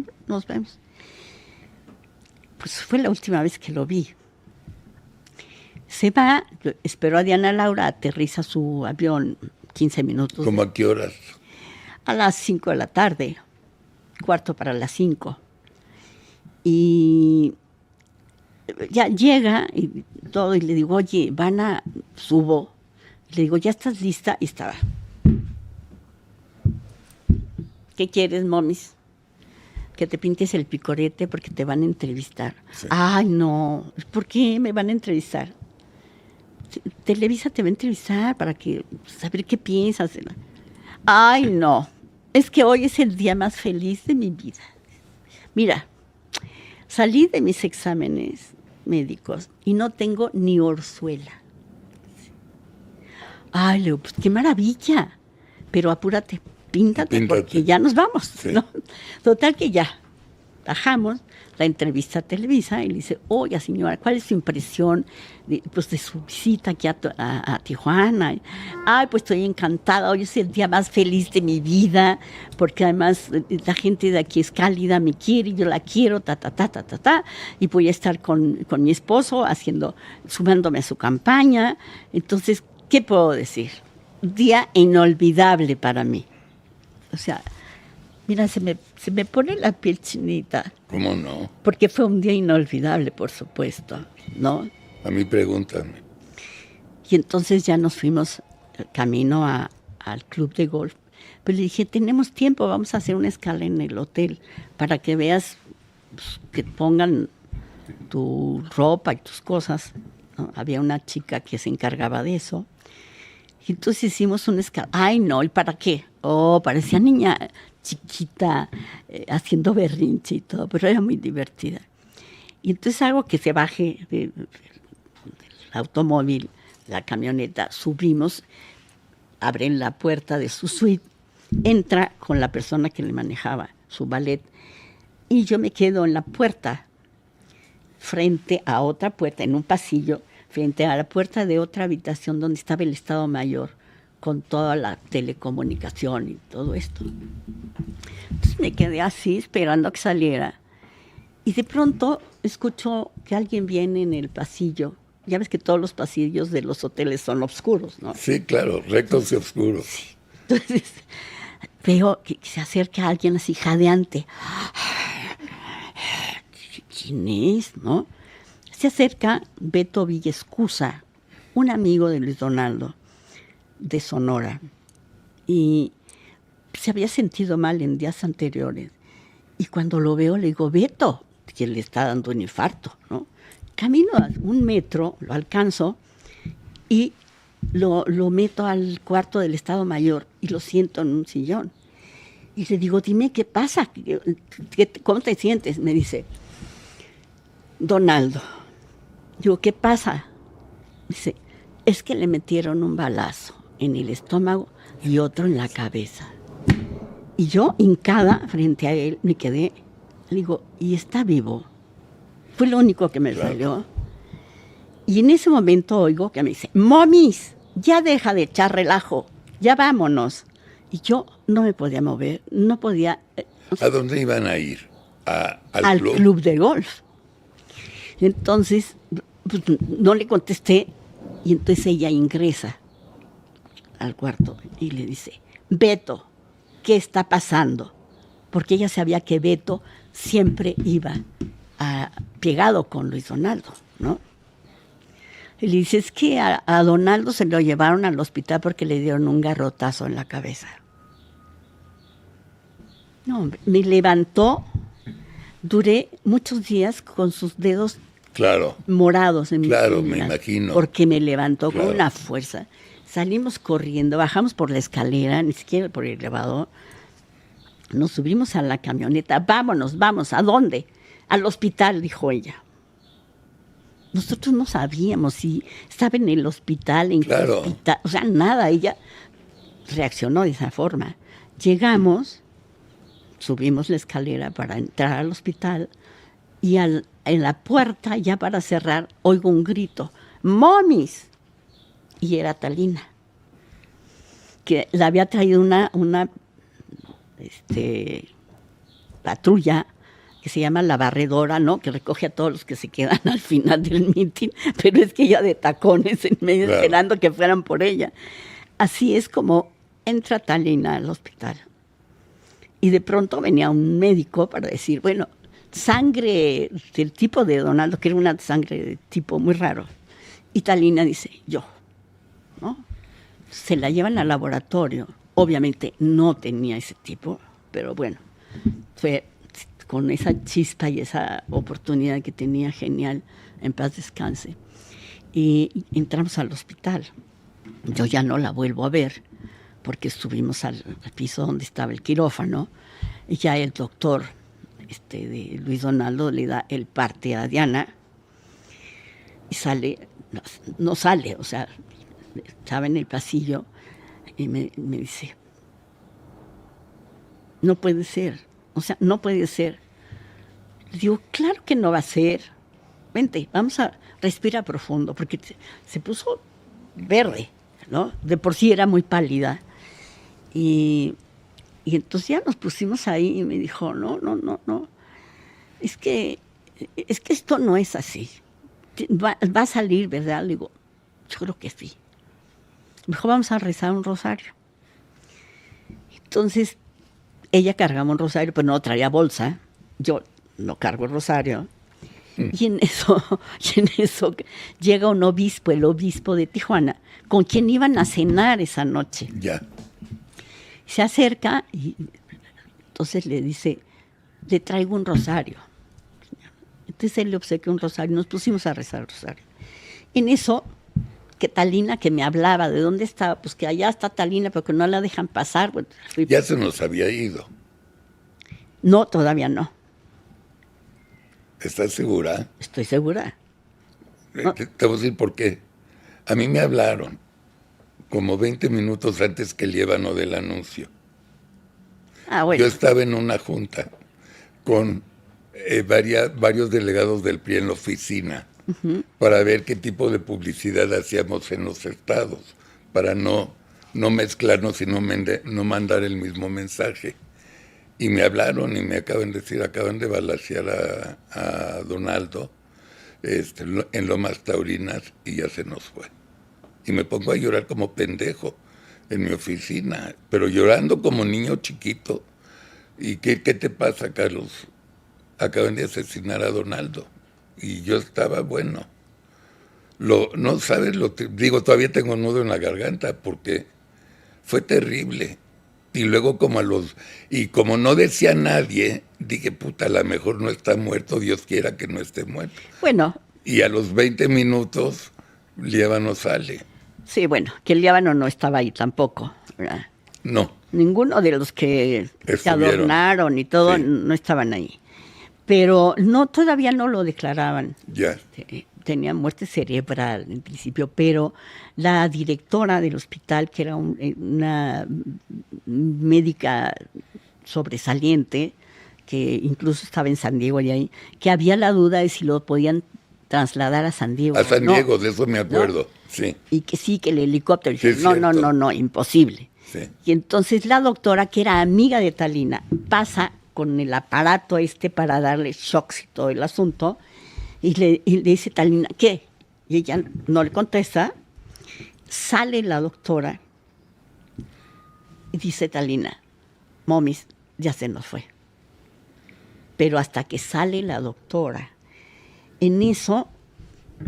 Speaker 2: Pues fue la última vez que lo vi. Se va, esperó a Diana Laura, aterriza su avión 15 minutos.
Speaker 1: ¿Cómo a qué horas?
Speaker 2: A las 5 de la tarde, 4:45. Y ya llega y todo, y le digo, oye, subo. Le digo, ¿ya estás lista? Y estaba. ¿Qué quieres, momis? Que te pintes el picorete porque te van a entrevistar. Sí. Ay, no. ¿Por qué me van a entrevistar? Televisa te va a entrevistar para saber qué piensas. Ay, no. Es que hoy es el día más feliz de mi vida. Mira, salí de mis exámenes médicos y no tengo ni orzuela. Ay, Leo, pues qué maravilla. Pero apúrate, píntate. Porque ya nos vamos. Sí. ¿No? Total que ya bajamos la entrevista a Televisa y le dice, oiga señora, ¿cuál es su impresión de su visita aquí a Tijuana? Ay, pues estoy encantada, hoy es el día más feliz de mi vida, porque además la gente de aquí es cálida, me quiere, yo la quiero, y voy a estar con mi esposo sumándome a su campaña. Entonces, ¿qué puedo decir? Día inolvidable para mí. O sea, mira, se me pone la piel chinita.
Speaker 1: ¿Cómo no?
Speaker 2: Porque fue un día inolvidable, por supuesto, ¿no?
Speaker 1: A mí pregúntame.
Speaker 2: Y entonces ya nos fuimos camino al club de golf. Pero le dije, tenemos tiempo, vamos a hacer una escala en el hotel para que veas, pues, que pongan tu ropa y tus cosas, ¿no? Había una chica que se encargaba de eso. Y entonces hicimos una escala. Ay, no, ¿y para qué? Parecía niña chiquita, haciendo berrinche y todo, pero era muy divertida. Y entonces hago que se baje del automóvil, la camioneta, subimos, abren la puerta de su suite, entra con la persona que le manejaba su ballet, y yo me quedo en la puerta, frente a otra puerta, en un pasillo, frente a la puerta de otra habitación donde estaba el Estado Mayor, con toda la telecomunicación y todo esto. Entonces me quedé así esperando a que saliera. Y de pronto escucho que alguien viene en el pasillo. Ya ves que todos los pasillos de los hoteles son oscuros, ¿no?
Speaker 1: Sí, claro, rectos y oscuros.
Speaker 2: Entonces veo que se acerca alguien así jadeante. ¿Quién es, no? Se acerca Beto Villescusa, un amigo de Luis Donaldo, de Sonora. Y se había sentido mal en días anteriores. Y cuando lo veo le digo, Beto, que le está dando un infarto, ¿no? Camino a 1 metro, lo alcanzo y lo meto al cuarto del Estado Mayor y lo siento en un sillón. Y le digo, dime, ¿qué pasa? ¿Cómo te sientes? Me dice, Donaldo. Digo, ¿qué pasa? Dice, es que le metieron un balazo en el estómago y otro en la cabeza. Y yo, hincada frente a él, me quedé, le digo, ¿y está vivo? Fue lo único que me salió. Y en ese momento oigo que me dice, Momis, ya deja de echar relajo, ya vámonos. Y yo no me podía mover, no podía...
Speaker 1: ¿A dónde iban a ir?
Speaker 2: Al club de golf. Entonces, pues, no le contesté y entonces ella ingresa al cuarto y le dice, Beto, ¿qué está pasando? Porque ella sabía que Beto siempre iba pegado con Luis Donaldo, ¿no? Y le dice, es que a Donaldo se lo llevaron al hospital porque le dieron un garrotazo en la cabeza. No, me levantó, duré muchos días con sus dedos morados.
Speaker 1: Me imagino.
Speaker 2: Porque me levantó con una fuerza. Salimos corriendo, bajamos por la escalera, ni siquiera por el elevador. Nos subimos a la camioneta, vámonos, ¿a dónde? Al hospital, dijo ella. Nosotros no sabíamos si estaba en el hospital, en qué hospital, o sea, nada, ella reaccionó de esa forma. Llegamos, subimos la escalera para entrar al hospital y en la puerta, ya para cerrar, oigo un grito, ¡Momis! Y era Talina, que la había traído una patrulla que se llama la barredora, ¿no? Que recoge a todos los que se quedan al final del mitin, pero es que ella de tacones en medio esperando que fueran por ella. Así es como entra Talina al hospital. Y de pronto venía un médico para decir, bueno, sangre del tipo de Donaldo, que era una sangre de tipo muy raro. Y Talina dice, yo, ¿no? Se la llevan al laboratorio. Obviamente no tenía ese tipo, pero bueno, fue con esa chispa y esa oportunidad que tenía genial, en paz descanse. Y entramos al hospital. Yo ya no la vuelvo a ver, porque subimos al piso donde estaba el quirófano, y ya el doctor de Luis Donaldo le da el parte a Diana, y sale, no sale, o sea, estaba en el pasillo, y me dice, no puede ser, o sea, no puede ser. Le digo, claro que no va a ser. Vente, vamos a respirar profundo, porque se puso verde, ¿no? De por sí era muy pálida. Y entonces ya nos pusimos ahí y me dijo, no, es que esto no es así. Va a salir, ¿verdad? Le digo, yo creo que sí. Me dijo, vamos a rezar un rosario. Entonces, ella cargaba un rosario, pero no traía bolsa. Yo no cargo el rosario. Y en eso llega un obispo, el obispo de Tijuana, con quien iban a cenar esa noche.
Speaker 1: Ya.
Speaker 2: Se acerca y entonces le dice, le traigo un rosario. Entonces él le obsequió un rosario, nos pusimos a rezar el rosario. En eso, que Talina, que me hablaba de dónde estaba, pues que allá está Talina, pero que no la dejan pasar. Bueno,
Speaker 1: ya se nos había ido.
Speaker 2: No, todavía no.
Speaker 1: ¿Estás segura?
Speaker 2: Estoy segura.
Speaker 1: Te voy a decir por qué. A mí me hablaron como 20 minutos antes que el llévano del anuncio.
Speaker 2: Ah, bueno.
Speaker 1: Yo estaba en una junta con varios delegados del PRI en la oficina para ver qué tipo de publicidad hacíamos en los estados, para no mezclarnos y no mandar el mismo mensaje. Y me hablaron y me acaban de decir, acaban de balacear a Donaldo en Lomas Taurinas y ya se nos fue. Y me pongo a llorar como pendejo en mi oficina, pero llorando como niño chiquito. ¿Y qué te pasa, Carlos? Acaban de asesinar a Donaldo. Y yo estaba, bueno, no sabes digo, todavía tengo un nudo en la garganta porque fue terrible. Y luego y como no decía nadie, dije, puta, a lo mejor no está muerto, Dios quiera que no esté muerto.
Speaker 2: Bueno.
Speaker 1: Y a los 20 minutos, Líbano sale.
Speaker 2: Sí, bueno, que el Líbano no estaba ahí tampoco, ¿verdad?
Speaker 1: No.
Speaker 2: Ninguno de los que se adornaron y todo, sí, no estaban ahí. Pero todavía no lo declaraban.
Speaker 1: Ya.
Speaker 2: Tenía muerte cerebral en principio, pero la directora del hospital, que era una médica sobresaliente, que incluso estaba en San Diego y ahí, que había la duda de si lo podían trasladar a San Diego.
Speaker 1: A San Diego, de eso me acuerdo, sí.
Speaker 2: Y que sí, que el helicóptero. Sí, no, imposible. Sí. Y entonces la doctora, que era amiga de Talina, pasa con el aparato para darle shocks y todo el asunto, y le dice Talina, ¿qué? Y ella no le contesta. Sale la doctora y dice Talina, momis, ya se nos fue. Pero hasta que sale la doctora, en eso,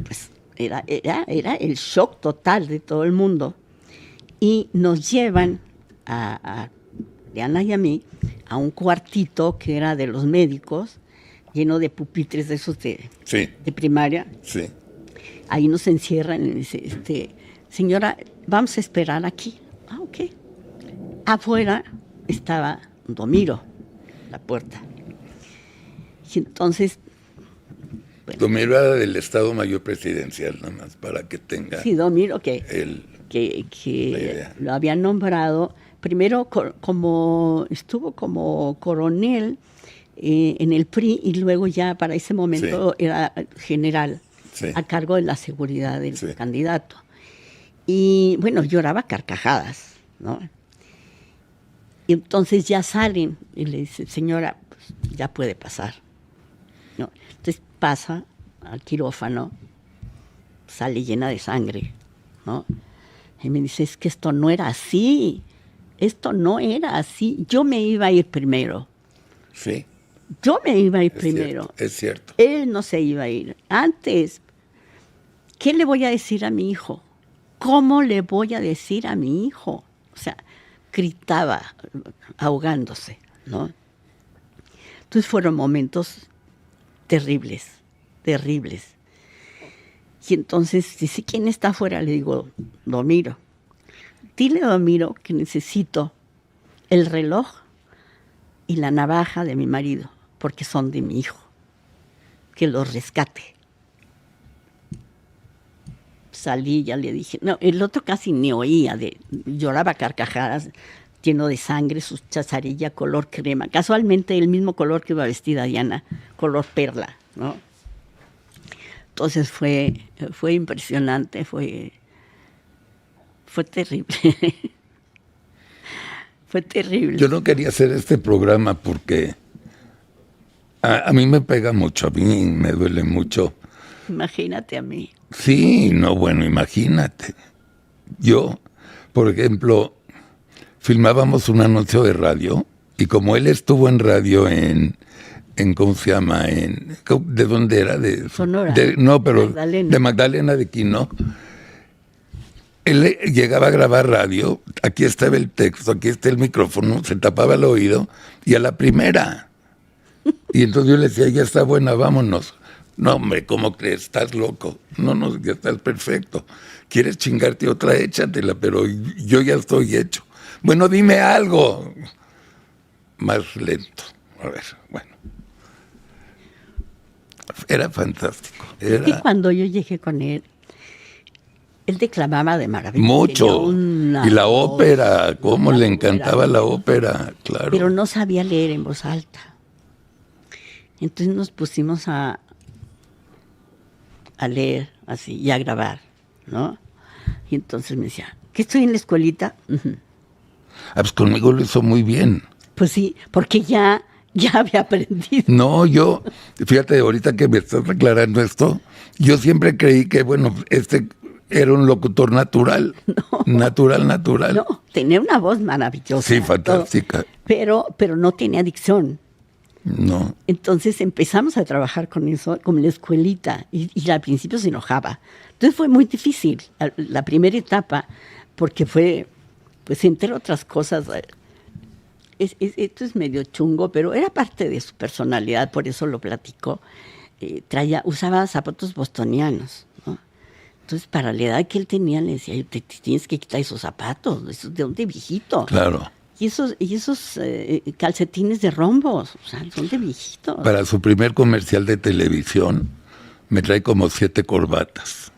Speaker 2: pues era el shock total de todo el mundo. Y nos llevan a Diana y a mí a un cuartito que era de los médicos, lleno de pupitres de esos de primaria.
Speaker 1: Sí.
Speaker 2: Ahí nos encierran y dice, señora, vamos a esperar aquí. Ah, ok. Afuera estaba Domiro, la puerta. Y entonces...
Speaker 1: Bueno, Domiro era del Estado Mayor Presidencial, nada más, para que tenga...
Speaker 2: Sí, Domiro, que lo habían nombrado, primero estuvo como coronel en el PRI, y luego ya para ese momento era general, a cargo de la seguridad del candidato. Y bueno, lloraba carcajadas, ¿no? Y entonces ya salen y le dice, señora, pues, ya puede pasar, ¿no? Entonces pasa al quirófano, sale llena de sangre, ¿no? Y me dice, es que esto no era así, yo me iba a ir primero.
Speaker 1: Sí.
Speaker 2: Yo me iba a ir primero.
Speaker 1: Es cierto.
Speaker 2: Él no se iba a ir. Antes, ¿qué le voy a decir a mi hijo? ¿Cómo le voy a decir a mi hijo? O sea, gritaba, ahogándose, ¿no? Entonces fueron momentos terribles. Y entonces dice, ¿quién está afuera? Le digo, Domiro. Dile a Domiro que necesito el reloj y la navaja de mi marido, porque son de mi hijo. Que los rescate. Salí, ya le dije. No, el otro casi ni oía, lloraba carcajadas, lleno de sangre, su chazarilla color crema. Casualmente el mismo color que iba vestida Diana, color perla, ¿no? Entonces fue impresionante, fue terrible. Fue terrible.
Speaker 1: Yo no quería hacer este programa porque a mí me pega mucho, a mí me duele mucho.
Speaker 2: Imagínate a mí.
Speaker 1: Sí, no, bueno, imagínate. Yo, por ejemplo, filmábamos un anuncio de radio y como él estuvo en radio en ¿cómo se llama? ¿De dónde era? De
Speaker 2: Sonora.
Speaker 1: Magdalena. De Magdalena de Quino. Él llegaba a grabar radio, aquí estaba el texto, aquí está el micrófono, se tapaba el oído y a la primera. Y entonces yo le decía, ya está buena, vámonos. No, hombre, ¿cómo crees? Estás loco. No, ya estás perfecto. ¿Quieres chingarte otra? Échatela, pero yo ya estoy hecho. Bueno, dime algo. Más lento. A ver, bueno. Era fantástico.
Speaker 2: Y cuando yo llegué con él declamaba de maravilla.
Speaker 1: Mucho. Y la ópera, cómo le encantaba la ópera, claro.
Speaker 2: Pero no sabía leer en voz alta. Entonces nos pusimos a leer así y a grabar, ¿no? Y entonces me decía, ¿qué estoy en la escuelita?
Speaker 1: Pues conmigo lo hizo muy bien.
Speaker 2: Pues sí, porque ya había aprendido.
Speaker 1: No, fíjate, ahorita que me estás aclarando esto, yo siempre creí que, bueno, este era un locutor natural. Natural.
Speaker 2: No, tenía una voz maravillosa.
Speaker 1: Sí,
Speaker 2: todo,
Speaker 1: fantástica.
Speaker 2: pero no tenía dicción.
Speaker 1: No.
Speaker 2: Entonces empezamos a trabajar con eso, con la escuelita, y al principio se enojaba. Entonces fue muy difícil la primera etapa, porque fue, pues entre otras cosas, esto es medio chungo, pero era parte de su personalidad, por eso lo platico. Usaba zapatos bostonianos, ¿no? Entonces, para la edad que él tenía, le decía, te tienes que quitar esos zapatos, esos de viejito.
Speaker 1: Claro.
Speaker 2: Y esos calcetines de rombos, o sea, son de viejitos.
Speaker 1: Para su primer comercial de televisión, me trae como 7 corbatas.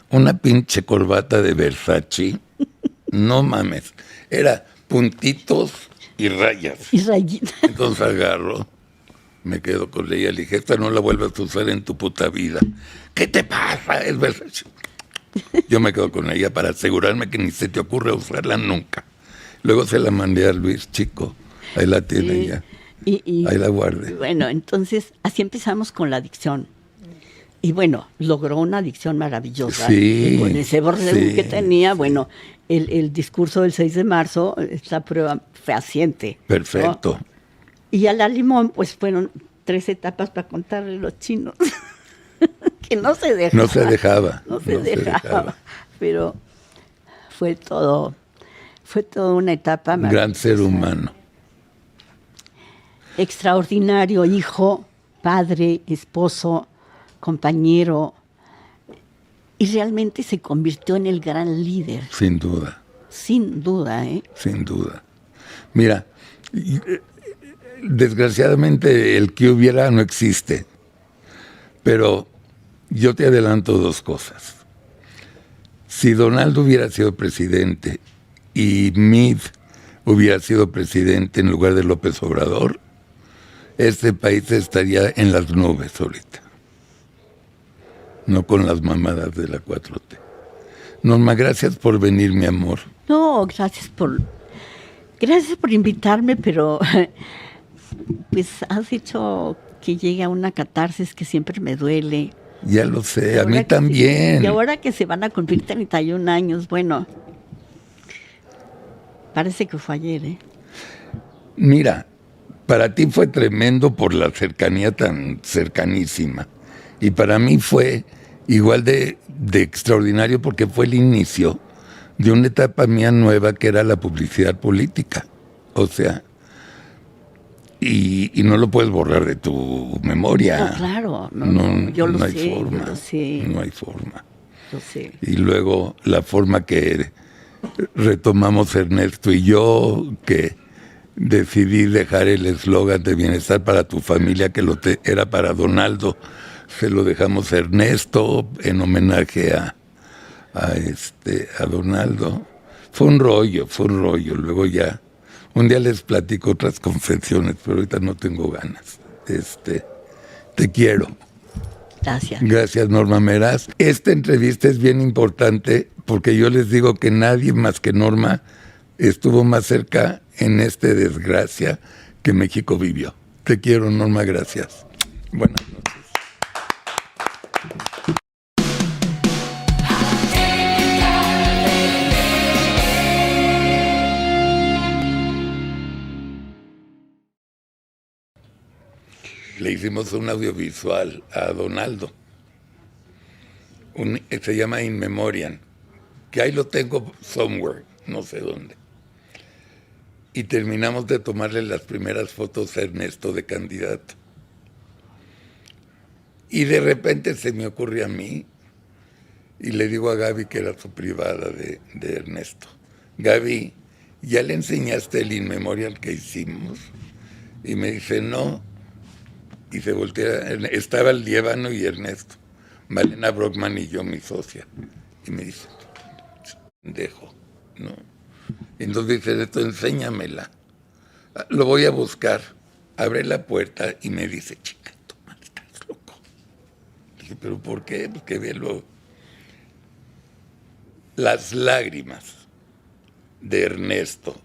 Speaker 1: Una pinche corbata de Versace, no mames, era puntitos y rayas.
Speaker 2: Y rayitas.
Speaker 1: Entonces agarro, me quedo con ella, le dije, esta no la vuelvas a usar en tu puta vida. ¿Qué te pasa? Es Versace. Yo me quedo con ella para asegurarme que ni se te ocurre usarla nunca. Luego se la mandé a Luis Chico. Ahí la tiene ya. Ahí la guardé.
Speaker 2: Bueno, entonces así empezamos con la dicción. Y bueno, logró una dicción maravillosa.
Speaker 1: Sí,
Speaker 2: con ese borde que tenía, bueno, el discurso del 6 de marzo, esta prueba fehaciente.
Speaker 1: Perfecto.
Speaker 2: ¿No? Y a la Limón, pues fueron 3 etapas para contarle a los chinos. Que no se dejaba.
Speaker 1: No se dejaba.
Speaker 2: No se dejaba. Pero fue todo una etapa maravillosa.
Speaker 1: Gran ser humano.
Speaker 2: Extraordinario hijo, padre, esposo, compañero. Y realmente se convirtió en el gran líder.
Speaker 1: Sin duda.
Speaker 2: Sin duda, ¿eh?
Speaker 1: Sin duda. Mira, desgraciadamente el que hubiera no existe. Pero yo te adelanto 2 cosas. Si Donaldo hubiera sido presidente y Mid hubiera sido presidente en lugar de López Obrador, este país estaría en las nubes ahorita. No con las mamadas de la 4T. Norma, gracias por venir, mi amor.
Speaker 2: No, gracias por invitarme, pero pues has hecho que llegue a una catarsis que siempre me duele.
Speaker 1: Ya lo sé, a mí también.
Speaker 2: Y ahora que se van a cumplir 31 años, bueno, parece que fue ayer, ¿eh?
Speaker 1: Mira, para ti fue tremendo por la cercanía tan cercanísima. Y para mí fue igual de extraordinario porque fue el inicio de una etapa mía nueva que era la publicidad política. O sea, y no lo puedes borrar de tu memoria.
Speaker 2: No, claro, no, yo lo
Speaker 1: no hay
Speaker 2: sé,
Speaker 1: forma,
Speaker 2: yo lo sé.
Speaker 1: No hay forma.
Speaker 2: Lo sé.
Speaker 1: Y luego la forma que retomamos Ernesto y yo, que decidí dejar el eslogan de bienestar para tu familia, que era para Donaldo, se lo dejamos a Ernesto en homenaje a Donaldo. Fue un rollo. Luego ya, un día les platico otras confesiones, pero ahorita no tengo ganas. Te quiero.
Speaker 2: Gracias.
Speaker 1: Gracias, Norma Meraz. Esta entrevista es bien importante porque yo les digo que nadie más que Norma estuvo más cerca en esta desgracia que México vivió. Te quiero, Norma, gracias. Buenas noches. Le hicimos un audiovisual a Donaldo. Se llama In Memoriam, que ahí lo tengo somewhere, no sé dónde. Y terminamos de tomarle las primeras fotos a Ernesto de candidato. Y de repente se me ocurre a mí, y le digo a Gaby, que era su privada de Ernesto, Gaby, ¿ya le enseñaste el In Memoriam que hicimos? Y me dice, no. Y se voltea, estaba el Líbano y Ernesto, Malena Brockman y yo, mi socia. Y me dice, pendejo, ¿no? Entonces dice, esto enséñamela. Lo voy a buscar. Abre la puerta y me dice, chica, toma, estás loco. Dije, ¿pero por qué? Porque velo. Las lágrimas de Ernesto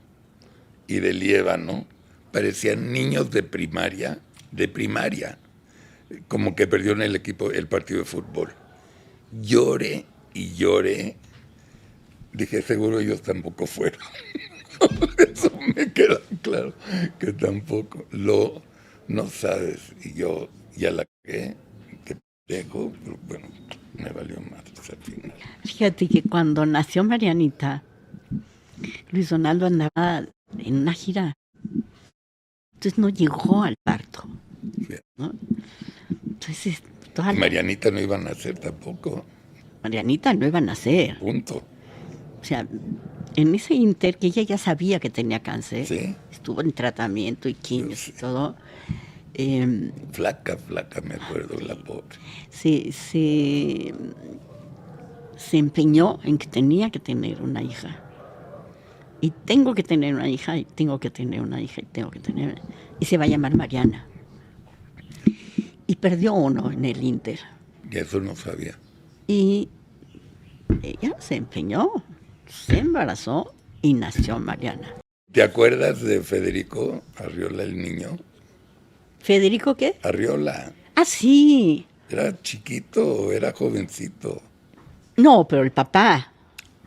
Speaker 1: y de Líbano parecían niños de primaria, como que perdieron el partido de fútbol. Lloré y lloré. Dije, seguro ellos tampoco fueron. Eso me queda claro, que tampoco. No sabes. Y yo ya la cagué, que dejo, pero bueno, me valió más al final.
Speaker 2: Fíjate que cuando nació Marianita, Luis Donaldo andaba en una gira. Entonces no llegó al parto, ¿no? Entonces,
Speaker 1: Marianita no iba a nacer tampoco.
Speaker 2: Marianita no iba a nacer.
Speaker 1: Punto.
Speaker 2: O sea, en ese inter, que ella ya sabía que tenía cáncer,
Speaker 1: ¿sí?
Speaker 2: Estuvo en tratamiento y quimios y todo.
Speaker 1: Flaca, me acuerdo, la pobre.
Speaker 2: Se empeñó en que tenía que tener una hija. Y tengo que tener una hija, y tengo que tener una hija, y tengo que tener... Y se va a llamar Mariana. Y perdió uno en el inter.
Speaker 1: Y eso no sabía.
Speaker 2: Y ella se empeñó, se embarazó y nació Mariana.
Speaker 1: ¿Te acuerdas de Federico Arriola, el niño?
Speaker 2: ¿Federico qué?
Speaker 1: Arriola.
Speaker 2: Ah, sí.
Speaker 1: ¿Era chiquito o era jovencito?
Speaker 2: No, pero el papá.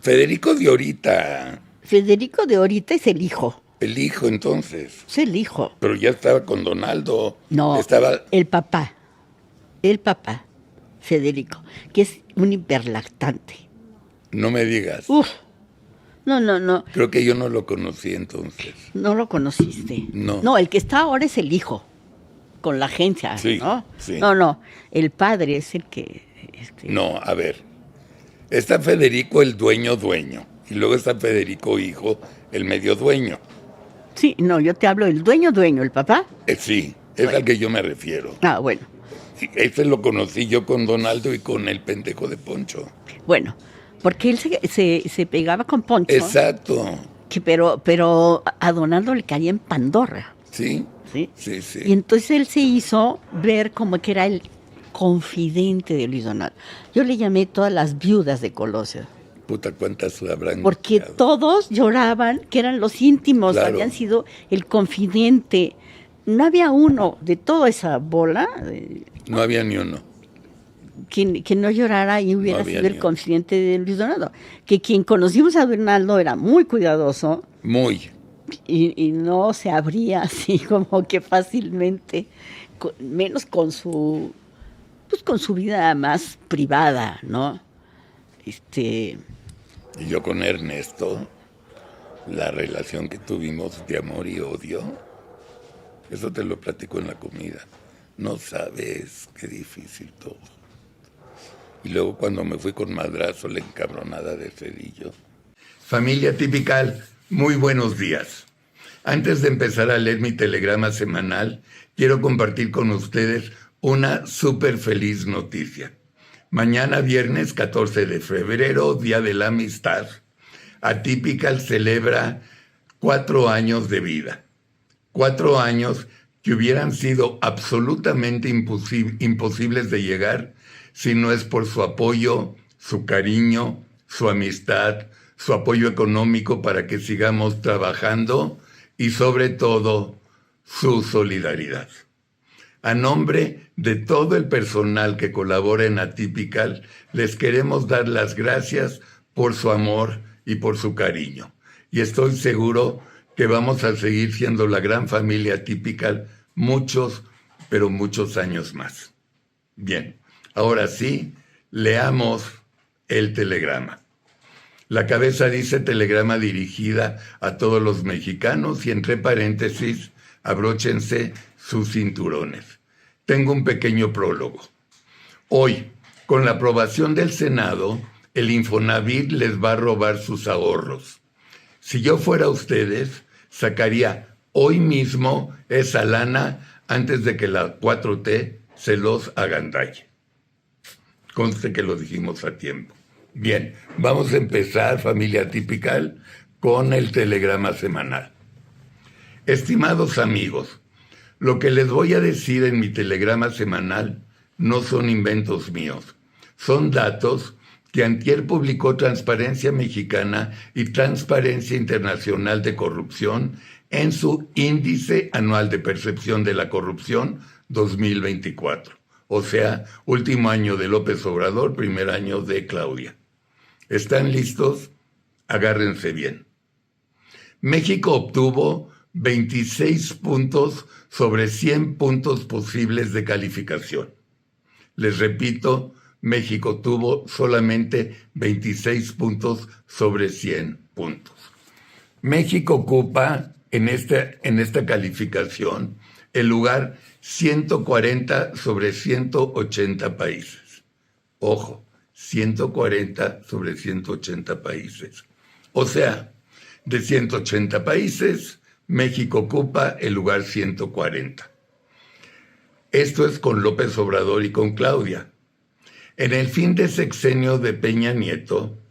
Speaker 1: Federico de ahorita.
Speaker 2: Federico de ahorita es el hijo.
Speaker 1: El hijo, entonces.
Speaker 2: Es el hijo.
Speaker 1: Pero ya estaba con Donaldo.
Speaker 2: No, el papá. El papá, Federico, que es un hiperlactante.
Speaker 1: No me digas.
Speaker 2: Uf. No.
Speaker 1: Creo que yo no lo conocí entonces.
Speaker 2: ¿No lo conociste?
Speaker 1: No.
Speaker 2: No, el que está ahora es el hijo, con la agencia,
Speaker 1: sí,
Speaker 2: ¿no?
Speaker 1: Sí.
Speaker 2: No, el padre es el que...
Speaker 1: No, a ver. Está Federico el dueño, y luego está Federico hijo, el medio dueño.
Speaker 2: Sí, no, yo te hablo del dueño, el papá.
Speaker 1: Sí, es al que yo me refiero.
Speaker 2: Ah, bueno.
Speaker 1: Ese lo conocí yo con Donaldo y con el pendejo de Poncho.
Speaker 2: Bueno, porque él se pegaba con Poncho.
Speaker 1: Exacto.
Speaker 2: Pero a Donaldo le caía en Pandorra.
Speaker 1: Sí.
Speaker 2: Sí.
Speaker 1: Sí.
Speaker 2: Y entonces él se hizo ver como que era el confidente de Luis Donaldo. Yo le llamé todas las viudas de Colosio.
Speaker 1: Puta, ¿cuántas habrán?
Speaker 2: Porque todos lloraban que eran los íntimos, claro. Habían sido el confidente. No había uno de toda esa bola.
Speaker 1: No había ni uno.
Speaker 2: Que no llorara y hubiera sido el confidente de Luis Donaldo. Que quien conocimos a Donaldo era muy cuidadoso.
Speaker 1: Muy.
Speaker 2: Y no se abría así como que fácilmente, menos con su vida más privada, ¿no? Y
Speaker 1: yo con Ernesto, la relación que tuvimos de amor y odio, eso te lo platico en la comida. No sabes qué difícil todo. Y luego cuando me fui con Madrazo, la encabronada de Cedillo. Familia Tipical, muy buenos días. Antes de empezar a leer mi telegrama semanal, quiero compartir con ustedes una súper feliz noticia. Mañana, viernes 14 de febrero, Día de la Amistad, Atypical celebra 4 años de vida. 4 años que hubieran sido absolutamente imposibles de llegar si no es por su apoyo, su cariño, su amistad, su apoyo económico para que sigamos trabajando y sobre todo su solidaridad. A nombre de todo el personal que colabora en Atypical, les queremos dar las gracias por su amor y por su cariño. Y estoy seguro que vamos a seguir siendo la gran familia Atypical muchos, pero muchos años más. Bien, ahora sí, leamos el telegrama. La cabeza dice telegrama dirigida a todos los mexicanos y entre paréntesis, abróchense sus cinturones. Tengo un pequeño prólogo. Hoy, con la aprobación del Senado, el Infonavit les va a robar sus ahorros. Si yo fuera ustedes, sacaría hoy mismo esa lana antes de que la 4T se los agandalle. Conste que lo dijimos a tiempo. Bien, vamos a empezar, familia Atypical, con el telegrama semanal. Estimados amigos, lo que les voy a decir en mi telegrama semanal no son inventos míos, son datos que antier publicó Transparencia Mexicana y Transparencia Internacional de Corrupción en su Índice Anual de Percepción de la Corrupción 2024. O sea, último año de López Obrador, primer año de Claudia. ¿Están listos? Agárrense bien. México obtuvo 26 puntos sobre 100 puntos posibles de calificación. Les repito, México tuvo solamente 26 puntos sobre 100 puntos. México ocupa en esta calificación el lugar 140 sobre 180 países. Ojo, 140 sobre 180 países. O sea, de 180 países, México ocupa el lugar 140. Esto es con López Obrador y con Claudia. En el fin de sexenio de Peña Nieto,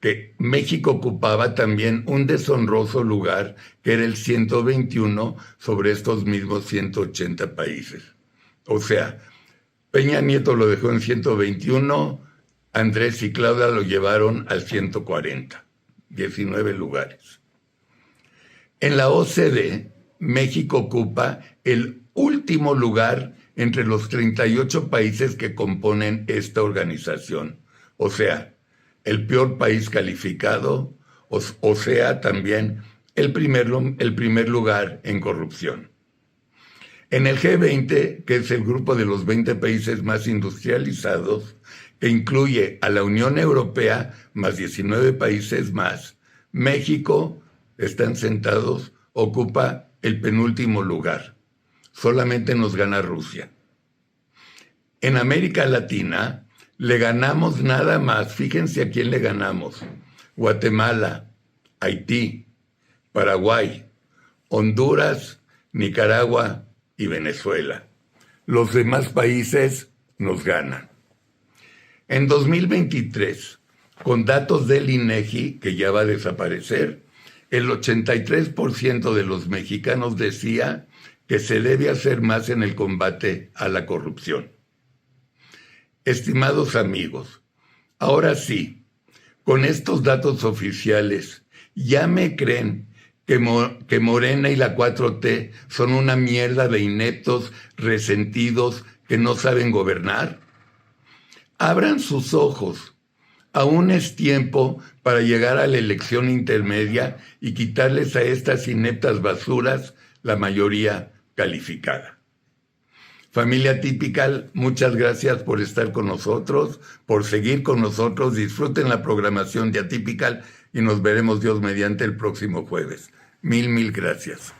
Speaker 1: que México ocupaba también un deshonroso lugar, que era el 121 sobre estos mismos 180 países. O sea, Peña Nieto lo dejó en 121, Andrés y Claudia lo llevaron al 140, 19 lugares. En la OCDE, México ocupa el último lugar entre los 38 países que componen esta organización. O sea, el peor país calificado, o sea, también el primer lugar en corrupción. En el G20, que es el grupo de los 20 países más industrializados, que incluye a la Unión Europea más 19 países más, México, están sentados, ocupa el penúltimo lugar. Solamente nos gana Rusia. En América Latina le ganamos nada más, fíjense a quién le ganamos: Guatemala, Haití, Paraguay, Honduras, Nicaragua y Venezuela. Los demás países nos ganan. En 2023, con datos del INEGI, que ya va a desaparecer, el 83% de los mexicanos decía que se debe hacer más en el combate a la corrupción. Estimados amigos, ahora sí, con estos datos oficiales, ¿ya me creen que Morena y la 4T son una mierda de ineptos, resentidos, que no saben gobernar? Abran sus ojos. Aún es tiempo para llegar a la elección intermedia y quitarles a estas ineptas basuras la mayoría calificada. Familia Typical, muchas gracias por estar con nosotros, por seguir con nosotros. Disfruten la programación de Atypical y nos veremos Dios mediante el próximo jueves. Mil gracias.